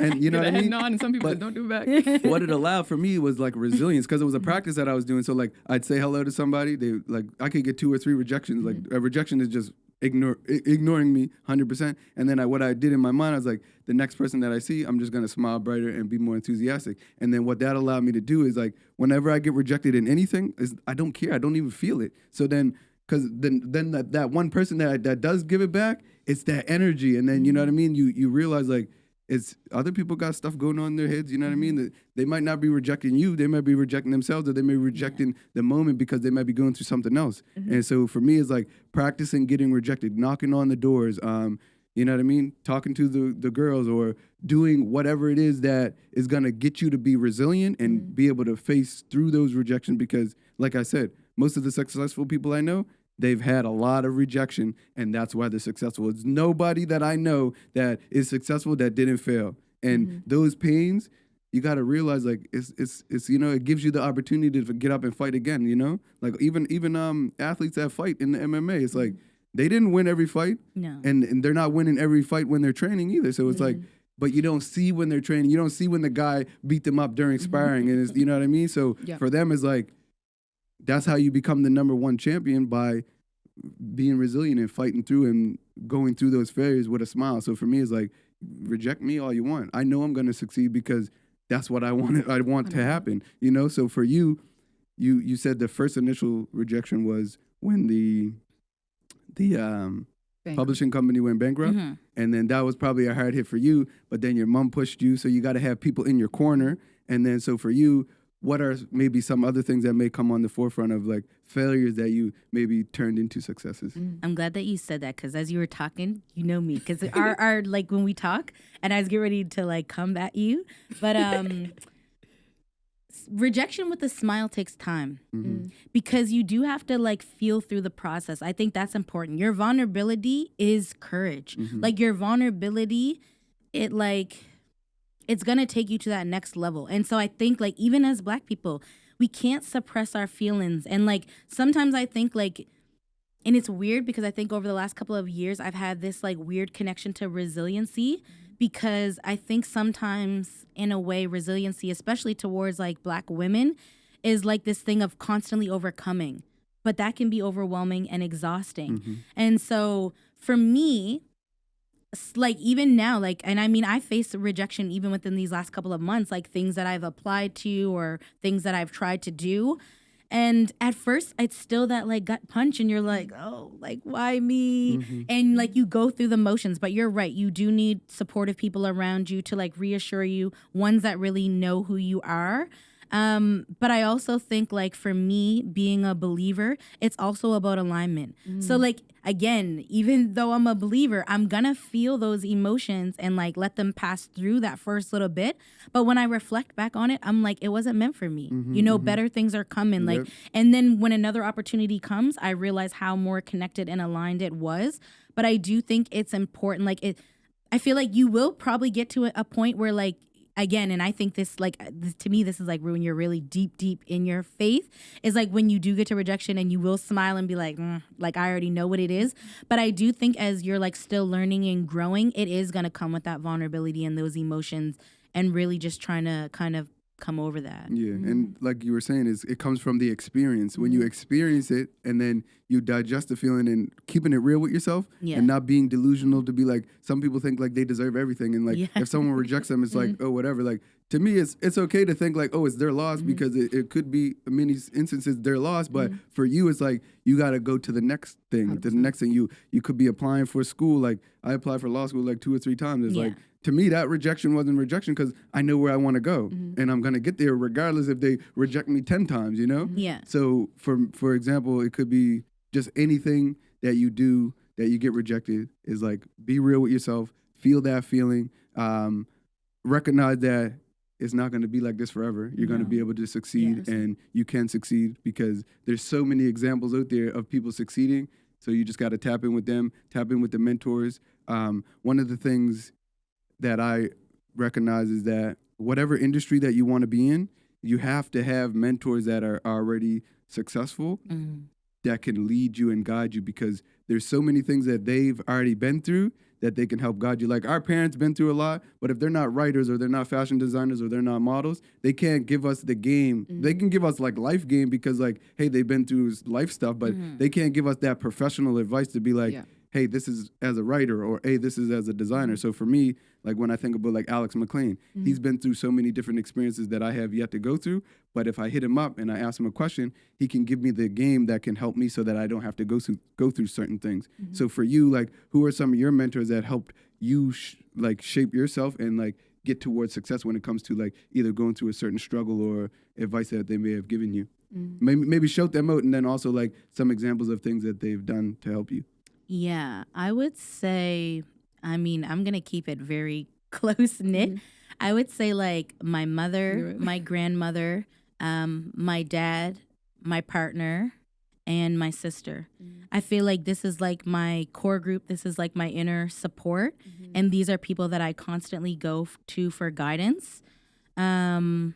and you know what I mean? And some people don't do it back. What it allowed for me was like resilience, because it was a practice that I was doing. So like I'd say hello to somebody, they like I could get 2 or 3 rejections. Like a rejection is just ignoring me 100%. And then what I did in my mind, I was like, the next person that I see, I'm just gonna smile brighter and be more enthusiastic. And then what that allowed me to do is, like, whenever I get rejected in anything, I don't care. I don't even feel it. So then, because then that one person that does give it back, it's that energy. And then you know what I mean. You realize, like, it's other people got stuff going on in their heads. You know what I mean? That they might not be rejecting you. They might be rejecting themselves, or they may be rejecting the moment because they might be going through something else. And so for me, it's like practicing getting rejected, knocking on the doors, you know what I mean? Talking to the girls, or doing whatever it is that is going to get you to be resilient and be able to face through those rejections. Because like I said, most of the successful people I know, they've had a lot of rejection, and that's why they're successful. It's nobody that I know that is successful that didn't fail. And those pains, you got to realize, like, it's you know, it gives you the opportunity to get up and fight again, you know? Like, even athletes that fight in the MMA, it's like, they didn't win every fight, and they're not winning every fight when they're training either. So it's like, but you don't see when they're training. You don't see when the guy beat them up during sparring, and it's, you know what I mean? So for them, it's like, that's how you become the number one champion, by being resilient and fighting through and going through those failures with a smile. So for me, it's like, reject me all you want. I know I'm going to succeed because that's what I want to happen, you know? So for you said the first initial rejection was when the publishing company went bankrupt. Mm-hmm. And then that was probably a hard hit for you, but then your mom pushed you. So you got to have people in your corner. And then, so for you, what are maybe some other things that may come on the forefront of like failures that you maybe turned into successes? I'm glad that you said that, because as you were talking, you know me, because our like when we talk, and I was getting ready to like combat you, but rejection with a smile takes time, because you do have to like feel through the process. I think that's important. Your vulnerability is courage. Like your vulnerability, it's going to take you to that next level. And so I think like even as Black people, we can't suppress our feelings. And like sometimes I think like, and it's weird because I think over the last couple of years, I've had this like weird connection to resiliency, because I think sometimes in a way resiliency, especially towards like Black women, is like this thing of constantly overcoming. But that can be overwhelming and exhausting. And so for me, like even now, like, and I mean, I face rejection even within these last couple of months, like things that I've applied to or things that I've tried to do. And at first it's still that like gut punch, and you're like, oh, like why me? And like you go through the motions, but you're right. You do need supportive people around you to like reassure you, ones that really know who you are. But I also think like for me being a believer, it's also about alignment. So like, again, even though I'm a believer, I'm gonna feel those emotions and like let them pass through that first little bit. But when I reflect back on it, I'm like, it wasn't meant for me. You know, better things are coming. Like, and then when another opportunity comes, I realize how more connected and aligned it was. But I do think it's important. Like I feel like you will probably get to a point where like, again, and I think this, like, to me, this is like when you're really deep in your faith, is like when you do get to rejection and you will smile and be like, like, I already know what it is. But I do think as you're like still learning and growing, it is going to come with that vulnerability and those emotions, and really just trying to kind of come over that. Yeah, and like you were saying, it comes from the experience. When you experience it and then you digest the feeling and keeping it real with yourself and not being delusional to be like, some people think like they deserve everything, and like if someone rejects them, it's like, oh, whatever. Like to me, it's okay to think like, oh, it's their loss, because it could be in many instances their loss, but for you, it's like you got to go to the next thing. 100%. The next thing you could be applying for school. Like I applied for law school like 2 or 3 times. It's like, to me, that rejection wasn't rejection, because I know where I want to go, and I'm gonna get there regardless if they reject me 10 times. You know. Yeah. So for example, it could be just anything that you do that you get rejected is like, be real with yourself, feel that feeling, recognize that it's not going to be like this forever. You're going to be able to succeed, and you can succeed, because there's so many examples out there of people succeeding. So you just got to tap in with them, tap in with the mentors. One of the things that I recognize is that whatever industry that you want to be in, you have to have mentors that are already successful that can lead you and guide you, because there's so many things that they've already been through that they can help guide you. Like our parents been through a lot, but if they're not writers or they're not fashion designers or they're not models, they can't give us the game. They can give us like life game, because like, hey, they've been through life stuff, but they can't give us that professional advice to be like, hey, this is as a writer, or hey, this is as a designer. So for me, like when I think about like Alex McLean, he's been through so many different experiences that I have yet to go through. But if I hit him up and I ask him a question, he can give me the game that can help me so that I don't have to go through certain things. So for you, like, who are some of your mentors that helped you like shape yourself and like get towards success when it comes to like either going through a certain struggle or advice that they may have given you? Maybe shout them out, and then also like some examples of things that they've done to help you. Yeah, I would say, I mean, I'm going to keep it very close knit. I would say like my mother, my grandmother, my dad, my partner, and my sister. I feel like this is like my core group. This is like my inner support. And these are people that I constantly go to for guidance. And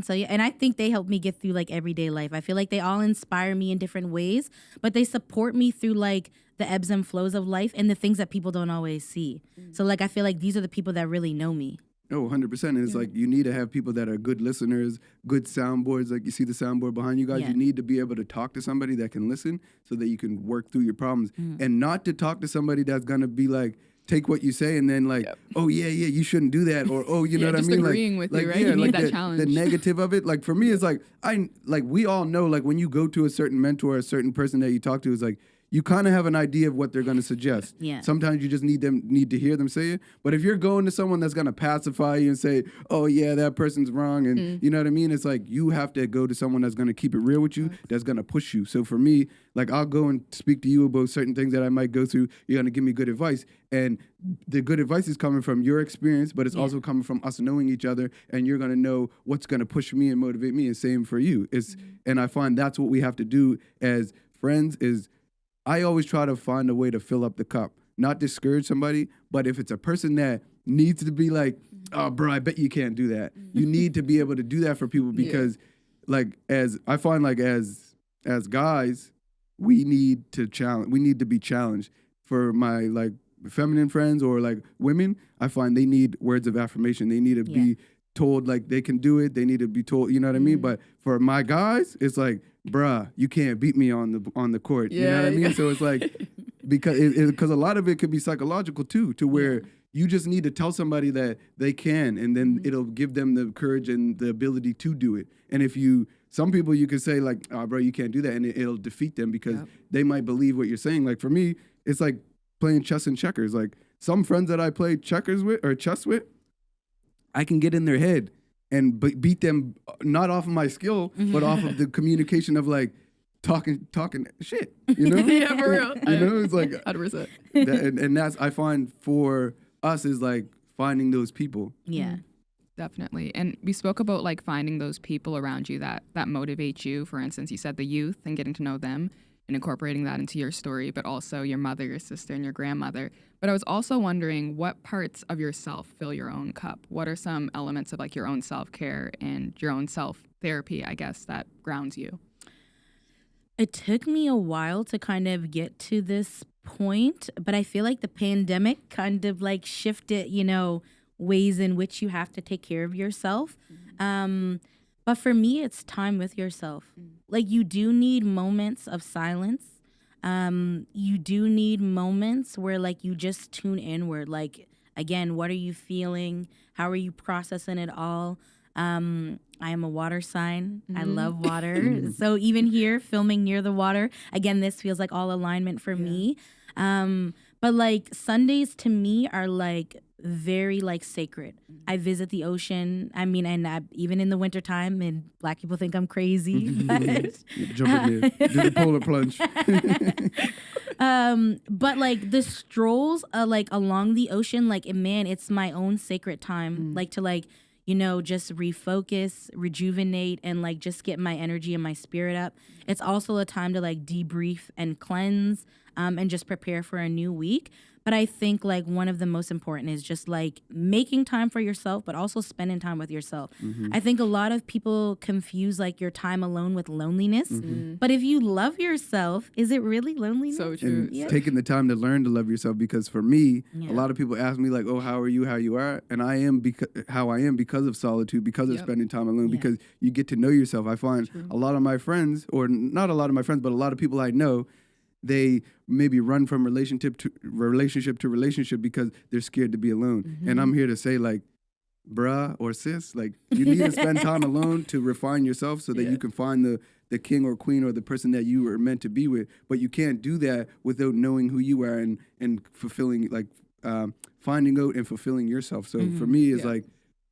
so, yeah, and I think they help me get through like everyday life. I feel like they all inspire me in different ways, but they support me through like the ebbs and flows of life and the things that people don't always see. So like, I feel like these are the people that really know me. Oh, 100%. And it's like you need to have people that are good listeners, good soundboards. Like you see the soundboard behind you guys. Yeah. You need to be able to talk to somebody that can listen so that you can work through your problems. And not to talk to somebody that's going to be like, take what you say and then like, oh, yeah, you shouldn't do that. Or, oh, you know what I just mean? agreeing with you, right? You need that challenge. The negative of it. Like for me, it's like, we all know, like when you go to a certain mentor, a certain person that you talk to, is like, you kind of have an idea of what they're going to suggest. Yeah. Sometimes you just need to hear them say it. But if you're going to someone that's going to pacify you and say, oh, yeah, that person's wrong, and you know what I mean? It's like you have to go to someone that's going to keep it real with you, that's going to push you. So for me, like I'll go and speak to you about certain things that I might go through. You're going to give me good advice. And the good advice is coming from your experience, but it's also coming from us knowing each other. And you're going to know what's going to push me and motivate me, and same for you. And I find that's what we have to do as friends is I always try to find a way to fill up the cup, not discourage somebody, but if it's a person that needs to be like, oh, bro, I bet you can't do that. You need to be able to do that for people because, like, as I find, like, as guys, we need to be challenged. For my, like, feminine friends or, like, women, I find they need words of affirmation. They need to be told, like, they can do it. They need to be told, you know what I mean? But for my guys, it's like, bruh, you can't beat me on the court. You know what I mean? So it's like, because a lot of it could be psychological too, to where you just need to tell somebody that they can, and then it'll give them the courage and the ability to do it. And some people you can say like, oh, bro, you can't do that, and it'll defeat them because they might believe what you're saying. Like for me, it's like playing chess and checkers. Like some friends that I play checkers with or chess with, I can get in their head and beat them, not off of my skill, but off of the communication of like talking shit, you know? Yeah, for real. You know, it's like 100%. And that's, I find for us is like finding those people. Yeah. Definitely. And we spoke about like finding those people around you that motivate you. For instance, you said the youth and getting to know them and incorporating that into your story, but also your mother, your sister, and your grandmother. But I was also wondering what parts of yourself fill your own cup? What are some elements of like your own self-care and your own self-therapy, I guess, that grounds you? It took me a while to kind of get to this point, but I feel like the pandemic kind of like shifted, ways in which you have to take care of yourself. But for me, it's time with yourself. Like you do need moments of silence. You do need moments where like you just tune inward. Like, again, what are you feeling? How are you processing it all? I am a water sign. I love water. So even here, filming near the water, again, this feels like all alignment for me. But like Sundays to me are like very like sacred. I visit the ocean. I mean, and even in the wintertime, and Black people think I'm crazy. But jump in there, do the polar plunge. But like the strolls like along the ocean, like man, it's my own sacred time. Like to like, just refocus, rejuvenate, and like just get my energy and my spirit up. It's also a time to like debrief and cleanse, and just prepare for a new week. But I think like one of the most important is just like making time for yourself, but also spending time with yourself. I think a lot of people confuse like your time alone with loneliness. But if you love yourself, is it really loneliness? So true. And taking the time to learn to love yourself, because for me, a lot of people ask me like, oh, how are you, how you are? And I am how I am because of solitude, because of spending time alone, because you get to know yourself. I find a lot of my friends, or not a lot of my friends, but a lot of people I know, they maybe run from relationship to relationship because they're scared to be alone. And I'm here to say like, bruh or sis, like you need to spend time alone to refine yourself so that you can find the king or queen or the person that you were meant to be with. But you can't do that without knowing who you are and fulfilling, like finding out and fulfilling yourself. So for me, it's like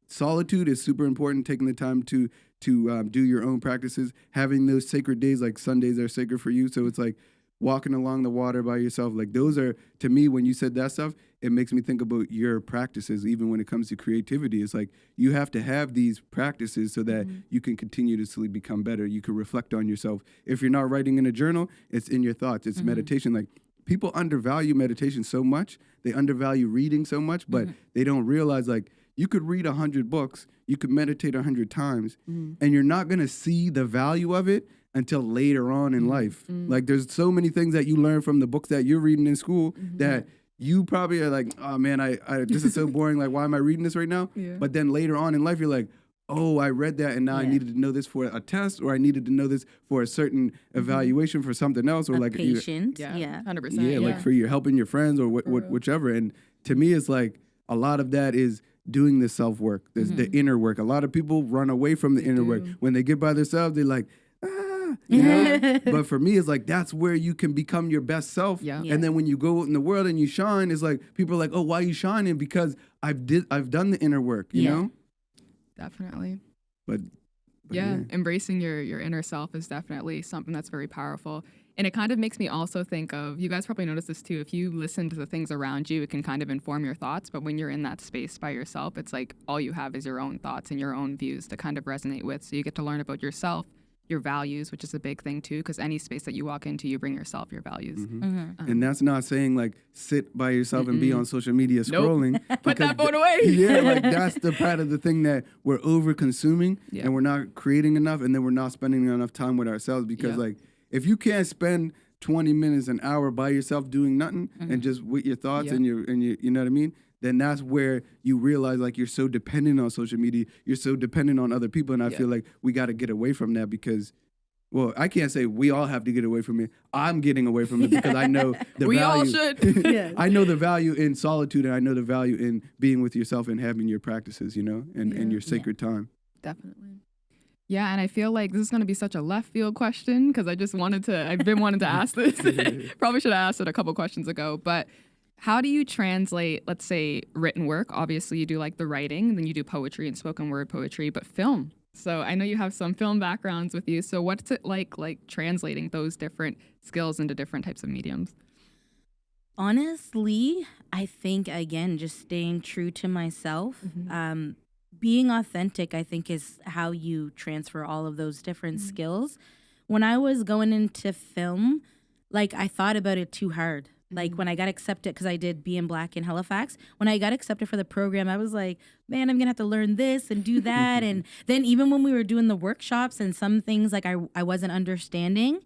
solitude is super important, taking the time to do your own practices, having those sacred days, like Sundays are sacred for you. So it's like, walking along the water by yourself, like those are, to me, when you said that stuff, it makes me think about your practices, even when it comes to creativity. It's like you have to have these practices so that you can continuously become better. You can reflect on yourself. If you're not writing in a journal, it's in your thoughts. It's meditation. Like people undervalue meditation so much. They undervalue reading so much, but they don't realize like you could read 100 books, you could meditate 100 times, and you're not going to see the value of it until later on in life. Like there's so many things that you learn from the books that you're reading in school that you probably are like, oh man, I this is so boring. Like, why am I reading this right now? Yeah. But then later on in life, you're like, oh, I read that and now I needed to know this for a test, or I needed to know this for a certain evaluation for something else, or like patient. Yeah, 100%. yeah, like for your helping your friends or whichever. And to me, it's like a lot of that is doing the self work. There's the inner work. A lot of people run away from the inner work. When they get by themselves, they're like, you know. But for me, it's like that's where you can become your best self. Yeah. And then when you go out in the world and you shine, it's like people are like, oh, why are you shining? Because I've done the inner work. You know. Definitely. But yeah, embracing your inner self is definitely something that's very powerful. And it kind of makes me also think of, you guys probably notice this too, if you listen to the things around you, it can kind of inform your thoughts. But when you're in that space by yourself, it's like all you have is your own thoughts and your own views to kind of resonate with. So you get to learn about yourself, your values, which is a big thing too, because any space that you walk into, you bring yourself, your values. And that's not saying like sit by yourself and be on social media scrolling. Put that phone away. Yeah, like that's the part of the thing that we're over consuming and we're not creating enough, and then we're not spending enough time with ourselves, because like if you can't spend 20 minutes, an hour by yourself doing nothing and just with your thoughts and your you know what I mean, then that's where you realize like you're so dependent on social media, you're so dependent on other people. And I feel like we got to get away from that, because, well, I can't say we all have to get away from it. I'm getting away from it because I know the we value. all should. I know the value in solitude, and I know the value in being with yourself and having your practices, you know, and your sacred time. Definitely. Yeah, and I feel like this is going to be such a left field question, because I've been wanting to ask this. Probably should have asked it a couple questions ago, but how do you translate, let's say, written work? Obviously, you do like the writing, and then you do poetry and spoken word poetry, but film. So I know you have some film backgrounds with you. So what's it like translating those different skills into different types of mediums? Honestly, I think, again, just staying true to myself. Being authentic, I think, is how you transfer all of those different skills. When I was going into film, like, I thought about it too hard. Like, when I got accepted, because I did Being Black in Halifax, when I got accepted for the program, I was like, man, I'm going to have to learn this and do that. And then even when we were doing the workshops and some things, like, I wasn't understanding.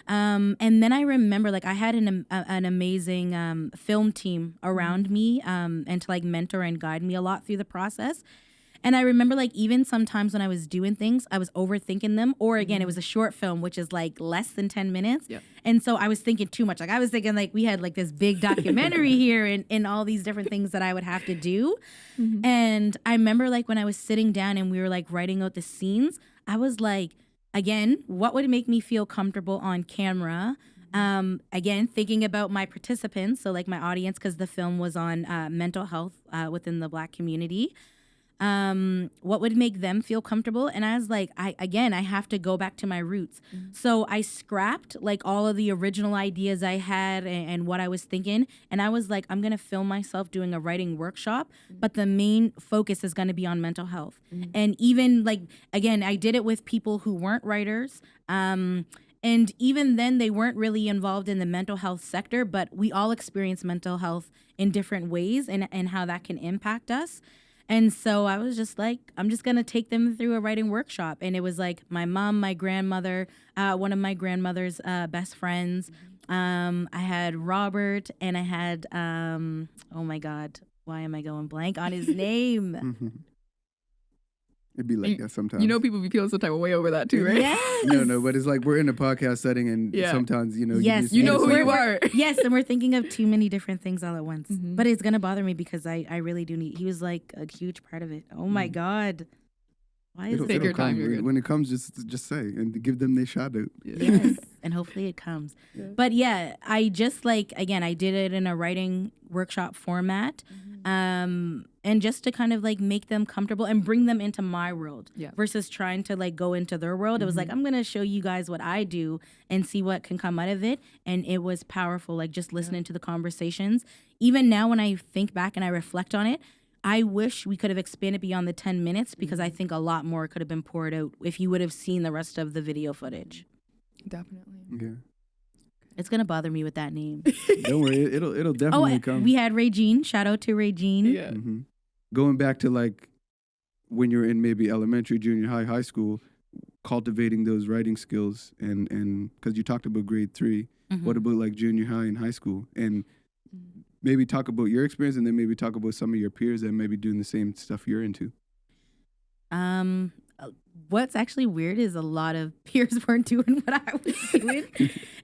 And then I remember, like, I had an amazing film team around me and to, like, mentor and guide me a lot through the process. And I remember, like, even sometimes when I was doing things, I was overthinking them. Or again, it was a short film, which is like less than 10 minutes. Yep. And so I was thinking too much. Like, I was thinking, like, we had like this big documentary here and all these different things that I would have to do. And I remember, like, when I was sitting down and we were like writing out the scenes, I was like, again, what would make me feel comfortable on camera? Again, thinking about my participants, so like my audience, because the film was on mental health within the Black community. What would make them feel comfortable? And I was like, I have to go back to my roots. So I scrapped like all of the original ideas I had and what I was thinking. And I was like, I'm going to film myself doing a writing workshop, but the main focus is going to be on mental health. And even like, again, I did it with people who weren't writers. And even then, they weren't really involved in the mental health sector, but we all experience mental health in different ways and how that can impact us. And so I was just like, I'm just going to take them through a writing workshop. And it was like my mom, my grandmother, one of my grandmother's best friends. I had Robert, and I had, oh my God, why am I going blank on his name? It'd be like that sometimes. You know, people be feeling some type of way over that too, right? Yes. No, but it's like we're in a podcast setting, and sometimes, you know, yes, you know who you are. Yes, and we're thinking of too many different things all at once. But it's going to bother me because I really do need, he was like a huge part of it. Oh my God. Why is Take your time, you're good. When it comes, just say and give them their shout out. Yes, and hopefully it comes. But yeah, I just like, again, I did it in a writing workshop format. And just to kind of like make them comfortable and bring them into my world versus trying to like go into their world. It was like, I'm going to show you guys what I do and see what can come out of it. And it was powerful, like just listening to the conversations. Even now when I think back and I reflect on it, I wish we could have expanded beyond the 10 minutes because I think a lot more could have been poured out if you would have seen the rest of the video footage. Definitely. Yeah. It's going to bother me with that name. Don't worry. It'll definitely come. We had Regine. Shout out to Regine. Yeah. Going back to like when you're in maybe elementary, junior high school, cultivating those writing skills and because you talked about grade 3, what about like junior high and high school? And maybe talk about your experience, and then maybe talk about some of your peers that may be doing the same stuff you're into. What's actually weird is a lot of peers weren't doing what I was doing.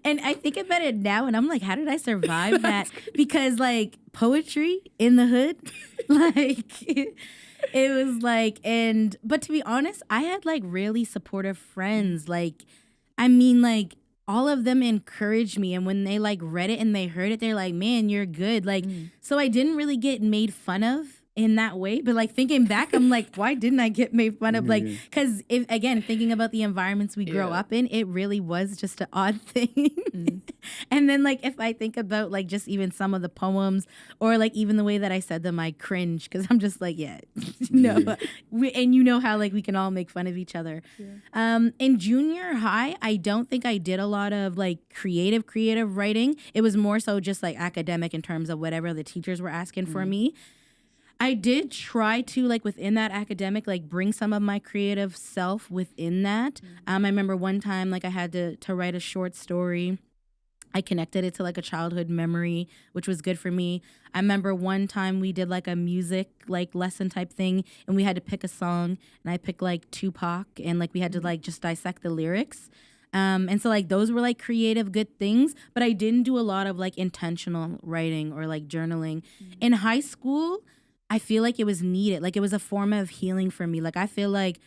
And I think about it now and I'm like, how did I survive that? Because like poetry in the hood, like it was like, but to be honest, I had like really supportive friends. Like, I mean, like all of them encouraged me. And when they like read it and they heard it, they're like, man, you're good. Like, so I didn't really get made fun of in that way. But like thinking back, I'm like, why didn't I get made fun of? Like, because if again, thinking about the environments we grow up in, it really was just an odd thing. And then like, if I think about like just even some of the poems or like even the way that I said them, I cringe because I'm just like, no. And you know how like we can all make fun of each other. In junior high, I don't think I did a lot of like creative writing. It was more so just like academic in terms of whatever the teachers were asking for me. I did try to, like, within that academic, like, bring some of my creative self within that. I remember one time, like, I had to write a short story. I connected it to, like, a childhood memory, which was good for me. I remember one time we did, like, a music, like, lesson type thing, and we had to pick a song, and I picked, like, Tupac, and, like, we had to, like, just dissect the lyrics. And so, like, those were, like, creative, good things, but I didn't do a lot of, like, intentional writing or, like, journaling. In high school, I feel like it was needed. Like, it was a form of healing for me. Like, I feel like,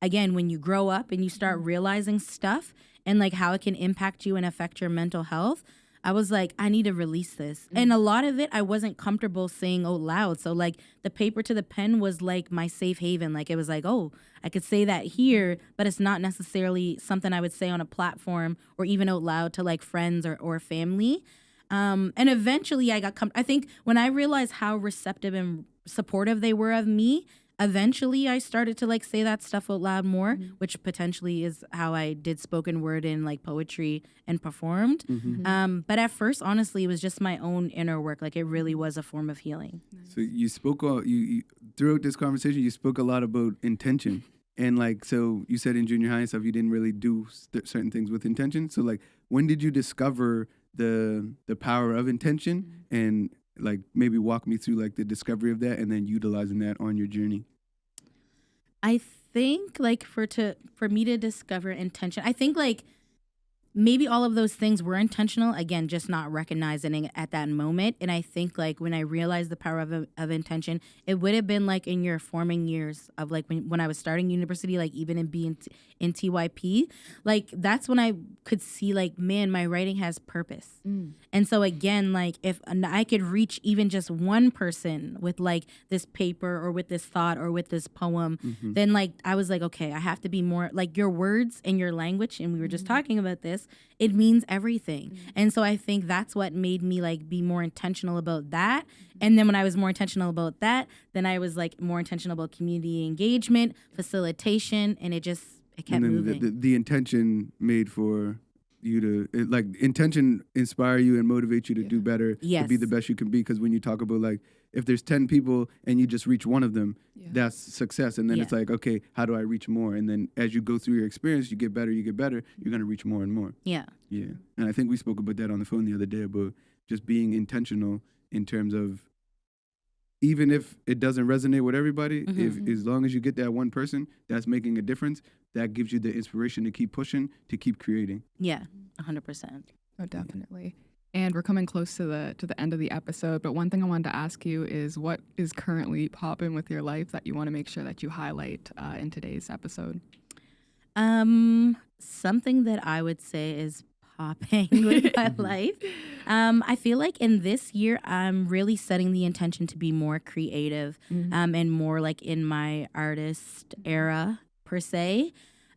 again, when you grow up and you start realizing stuff and, like, how it can impact you and affect your mental health, I was like, I need to release this. And a lot of it, I wasn't comfortable saying out loud. So, like, the paper to the pen was, like, my safe haven. Like, it was like, oh, I could say that here, but it's not necessarily something I would say on a platform or even out loud to, like, friends or family. And eventually I think when I realized how receptive and supportive they were of me, eventually I started to like say that stuff out loud more, which potentially is how I did spoken word and like poetry and performed. But at first, honestly, it was just my own inner work. Like it really was a form of healing. So you spoke you throughout this conversation, you spoke a lot about intention. And like, so you said in junior high and stuff, you didn't really do certain things with intention. So like, when did you discover the power of intention, and like maybe walk me through like the discovery of that and then utilizing that on your journey? I think like for me to discover intention, I think like maybe all of those things were intentional, again, just not recognizing it at that moment. And I think like when I realized the power of intention, it would have been like in your forming years of like when I was starting university, like even in TYP, like that's when I could see like, man, my writing has purpose. And so again, like if I could reach even just one person with like this paper or with this thought or with this poem, then like I was like, okay, I have to be more like your words and your language. And we were just talking about this. It means everything. And so I think that's what made me like be more intentional about that. And then when I was more intentional about that, then I was like more intentional about community engagement, facilitation, and it kept moving. The intention made for you to like intention inspire you and motivate you to do better, to be the best you can be. Because when you talk about like if there's 10 people and you just reach one of them, that's success. And then it's like, okay, how do I reach more? And then as you go through your experience, you get better, you're going to reach more and more. Yeah. And I think we spoke about that on the phone the other day about just being intentional in terms of even if it doesn't resonate with everybody, if as long as you get that one person that's making a difference, that gives you the inspiration to keep pushing, to keep creating. Yeah, 100%. Oh, definitely. And we're coming close to the end of the episode, but one thing I wanted to ask you is what is currently popping with your life that you want to make sure that you highlight in today's episode? Something that I would say is popping with my life. I feel like in this year, I'm really setting the intention to be more creative and more like in my artist era per se.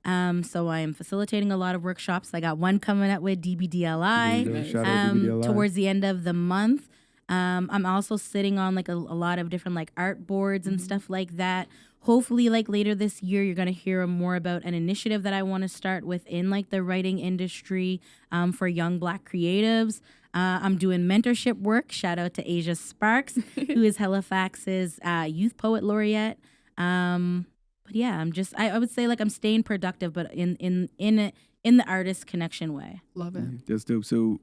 So I'm facilitating a lot of workshops. I got one coming up with DBDLI, Shout out DBDLI. towards the end of the month. I'm also sitting on like a lot of different like art boards and stuff like that. Hopefully like later this year, you're going to hear more about an initiative that I want to start within like the writing industry for young Black creatives. I'm doing mentorship work. Shout out to Asia Sparks, who is Halifax's Youth Poet Laureate. But yeah, I would say like I'm staying productive, but in the artist connection way. Love it. That's dope. So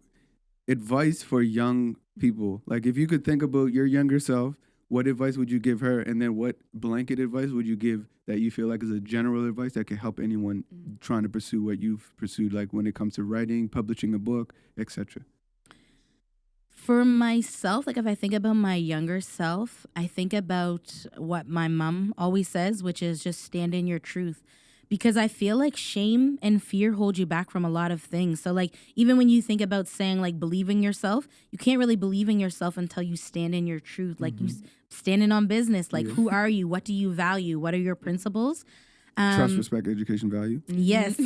advice for young people? Like, if you could think about your younger self, what advice would you give her? And then what blanket advice would you give that you feel like is a general advice that can help anyone trying to pursue what you've pursued, like when it comes to writing, publishing a book, etc.? For myself, like if I think about my younger self, I think about what my mom always says, which is just stand in your truth. Because I feel like shame and fear hold you back from a lot of things. So like even when you think about saying like believe in yourself, you can't really believe in yourself until you stand in your truth. Like you standing on business, like who are you? What do you value? What are your principles? Trust, respect, education, value. Yes.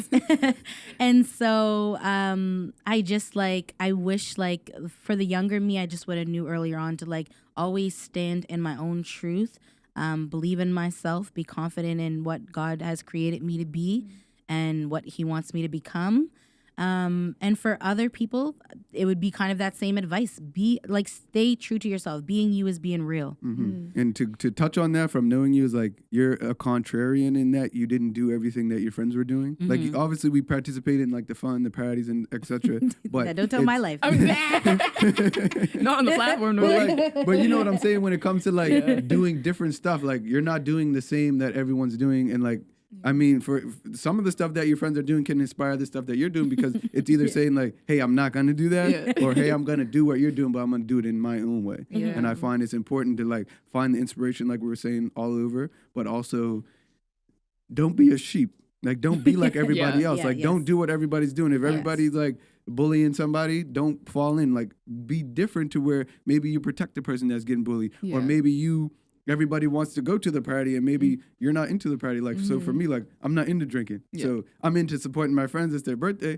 And so I just like, I wish like for the younger me, I just would have knew earlier on to like always stand in my own truth, believe in myself, be confident in what God has created me to be and what he wants me to become. And for other people, it would be kind of that same advice. Be like, stay true to yourself. Being you is being real. And to touch on that from knowing you is like, you're a contrarian in that you didn't do everything that your friends were doing. Like, obviously we participated in like the fun, the parties and etc. But Don't tell my life. Not on the platform. No. But you know what I'm saying? When it comes to like doing different stuff, like you're not doing the same that everyone's doing. And like, I mean, for some of the stuff that your friends are doing can inspire the stuff that you're doing, because it's either saying like, hey, I'm not going to do that, or hey, I'm going to do what you're doing, but I'm going to do it in my own way. And I find it's important to like find the inspiration, like we were saying, all over, but also don't be a sheep. Like, don't be like everybody else. Like, don't do what everybody's doing. If everybody's like bullying somebody, don't fall in. Like, be different to where maybe you protect the person that's getting bullied, or maybe everybody wants to go to the party and maybe you're not into the party. Like, so for me, like, I'm not into drinking. So I'm into supporting my friends. It's their birthday.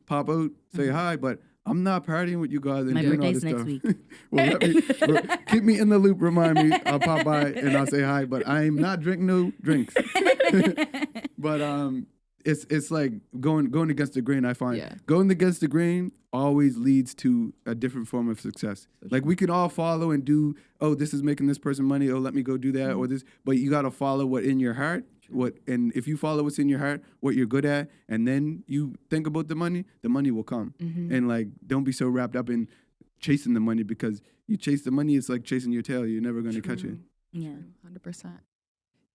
Pop out, say hi, but I'm not partying with you guys and My doing all this birthday's stuff. Well, keep me in the loop, remind me. I'll pop by and I'll say hi, but I'm not drinking no drinks. But it's like going against the grain. I find going against the grain always leads to a different form of success. Like, we can all follow and do, oh, this is making this person money, oh, let me go do that, or this, but you got to follow what in your heart, and if you follow what's in your heart, what you're good at, and then you think about the money will come. And like, don't be so wrapped up in chasing the money, because you chase the money, it's like chasing your tail. You're never going to catch it. Yeah. 100%.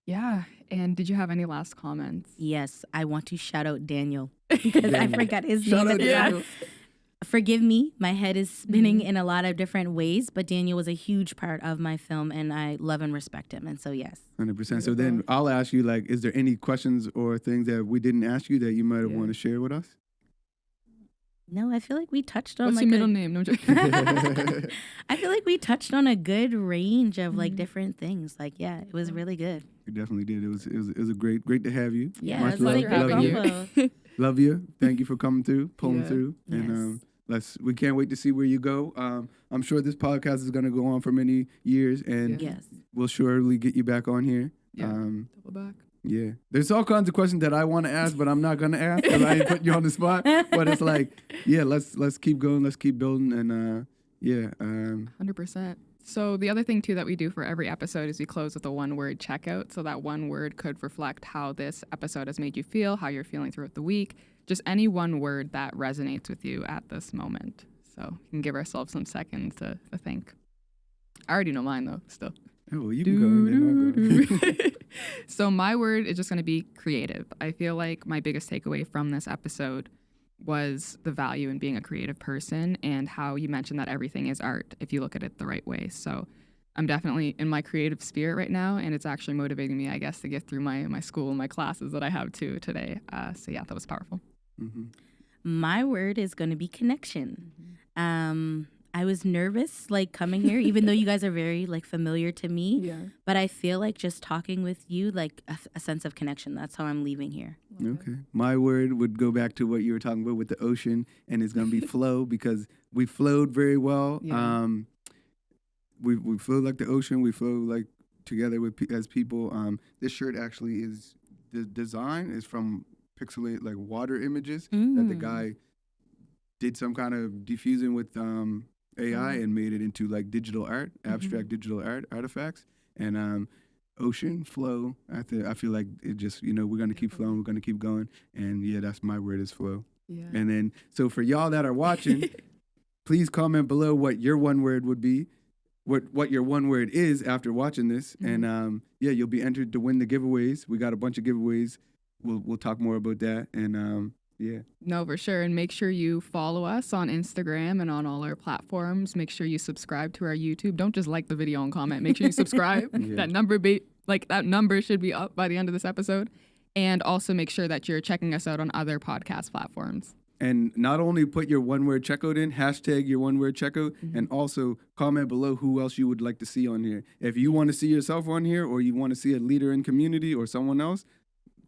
Yeah. And did you have any last comments? Yes, I want to shout out Daniel because I forgot his Shout name. out Daniel. Forgive me, my head is spinning in a lot of different ways, but Daniel was a huge part of my film, and I love and respect him. And so, yes. 100%. So then I'll ask you, like, is there any questions or things that we didn't ask you that you might want to share with us? No, I feel like we touched on What's your middle name? No joking. I feel like we touched on a good range of like different things. Like, yeah, it was really good. You definitely did. It was a great to have you. Yeah, Much it's love. like Love you. combo. Love you. Thank you for coming through, pulling through, Yes. and we can't wait to see where you go. I'm sure this podcast is going to go on for many years, and Yes. we'll surely get you back on here. Double back. Yeah, there's all kinds of questions that I want to ask, but I'm not gonna ask because I ain't putting you on the spot. But it's like, yeah, let's keep going, let's keep building, and 100%. So the other thing too that we do for every episode is we close with a one-word checkout. So that one word could reflect how this episode has made you feel, how you're feeling throughout the week. Just any one word that resonates with you at this moment. So we can give ourselves some seconds to think. I already know mine though, still. Oh, well, you can go and then I'll go. So my word is just going to be creative. I feel like my biggest takeaway from this episode was the value in being a creative person, and how you mentioned that everything is art if you look at it the right way. So I'm definitely in my creative spirit right now, and it's actually motivating me, I guess, to get through my school and my classes that I have too today. So yeah, that was powerful. My word is going to be connection. I was nervous like coming here, even though you guys are very like familiar to me. Yeah. But I feel like just talking with you, like a sense of connection. That's how I'm leaving here. Okay. My word would go back to what you were talking about with the ocean, and it's going to be flow, because we flowed very well. Yeah. We flow like the ocean. We flow like together as people. This shirt actually is, the design is from Pixelate, like water images that the guy did some kind of diffusing with AI and made it into like digital art, abstract digital art artifacts, and ocean flow. I feel like it just, we're going to keep flowing, we're going to keep going, and yeah, that's my word, is flow. Yeah. And then, so for y'all that are watching, Please comment below what your one word would be, what your one word is after watching this. And you'll be entered to win the giveaways. We got a bunch of giveaways. We'll talk more about that. And No, for sure. And make sure you follow us on Instagram and on all our platforms. Make sure you subscribe to our YouTube. Don't just like the video and comment. Make sure you subscribe. That number should be up by the end of this episode. And also make sure that you're checking us out on other podcast platforms. And not only put your one-word checkout in, hashtag your one-word checkout, and also comment below who else you would like to see on here. If you want to see yourself on here, or you want to see a leader in community or someone else,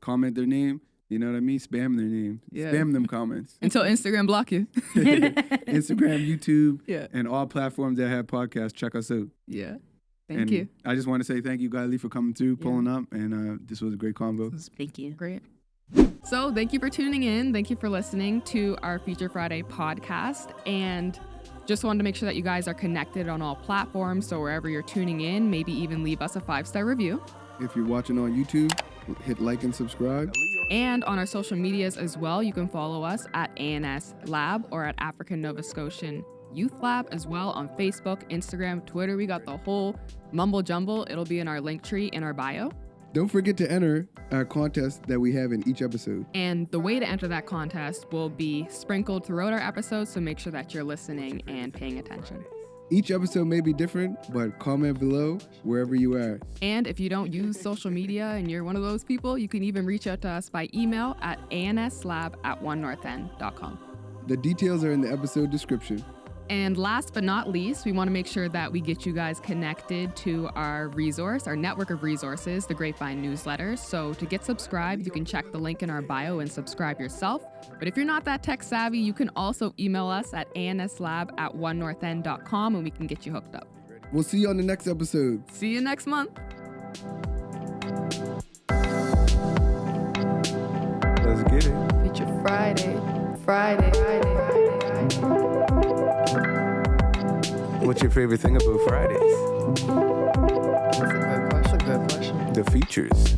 comment their name. You know what I mean? Spam their name. Yeah. Spam them comments. Until Instagram block you. Instagram, YouTube, and all platforms that have podcasts. Check us out. Yeah. Thank you. I just want to say thank you, Guyleigh, for coming through, pulling up, and this was a great convo. Thank you. Great. So thank you for tuning in. Thank you for listening to our Feature Friday podcast. And just wanted to make sure that you guys are connected on all platforms. So wherever you're tuning in, maybe even leave us a 5-star review. If you're watching on YouTube, hit like and subscribe. And on our social medias as well, you can follow us at ANS Lab or at African Nova Scotian Youth Lab as well on Facebook, Instagram, Twitter. We got the whole mumble jumble. It'll be in our link tree in our bio. Don't forget to enter our contest that we have in each episode. And the way to enter that contest will be sprinkled throughout our episodes, so make sure that you're listening and paying attention. Each episode may be different, but comment below wherever you are. And if you don't use social media and you're one of those people, you can even reach out to us by email at anslab@onenorthend.com. The details are in the episode description. And last but not least, we want to make sure that we get you guys connected to our resource, our network of resources, the Grapevine newsletters. So to get subscribed, you can check the link in our bio and subscribe yourself. But if you're not that tech savvy, you can also email us at anslab@onenorthend.com and we can get you hooked up. We'll see you on the next episode. See you next month. Let's get it. Feature Friday. What's your favorite thing about Fridays? That's a good question. The features.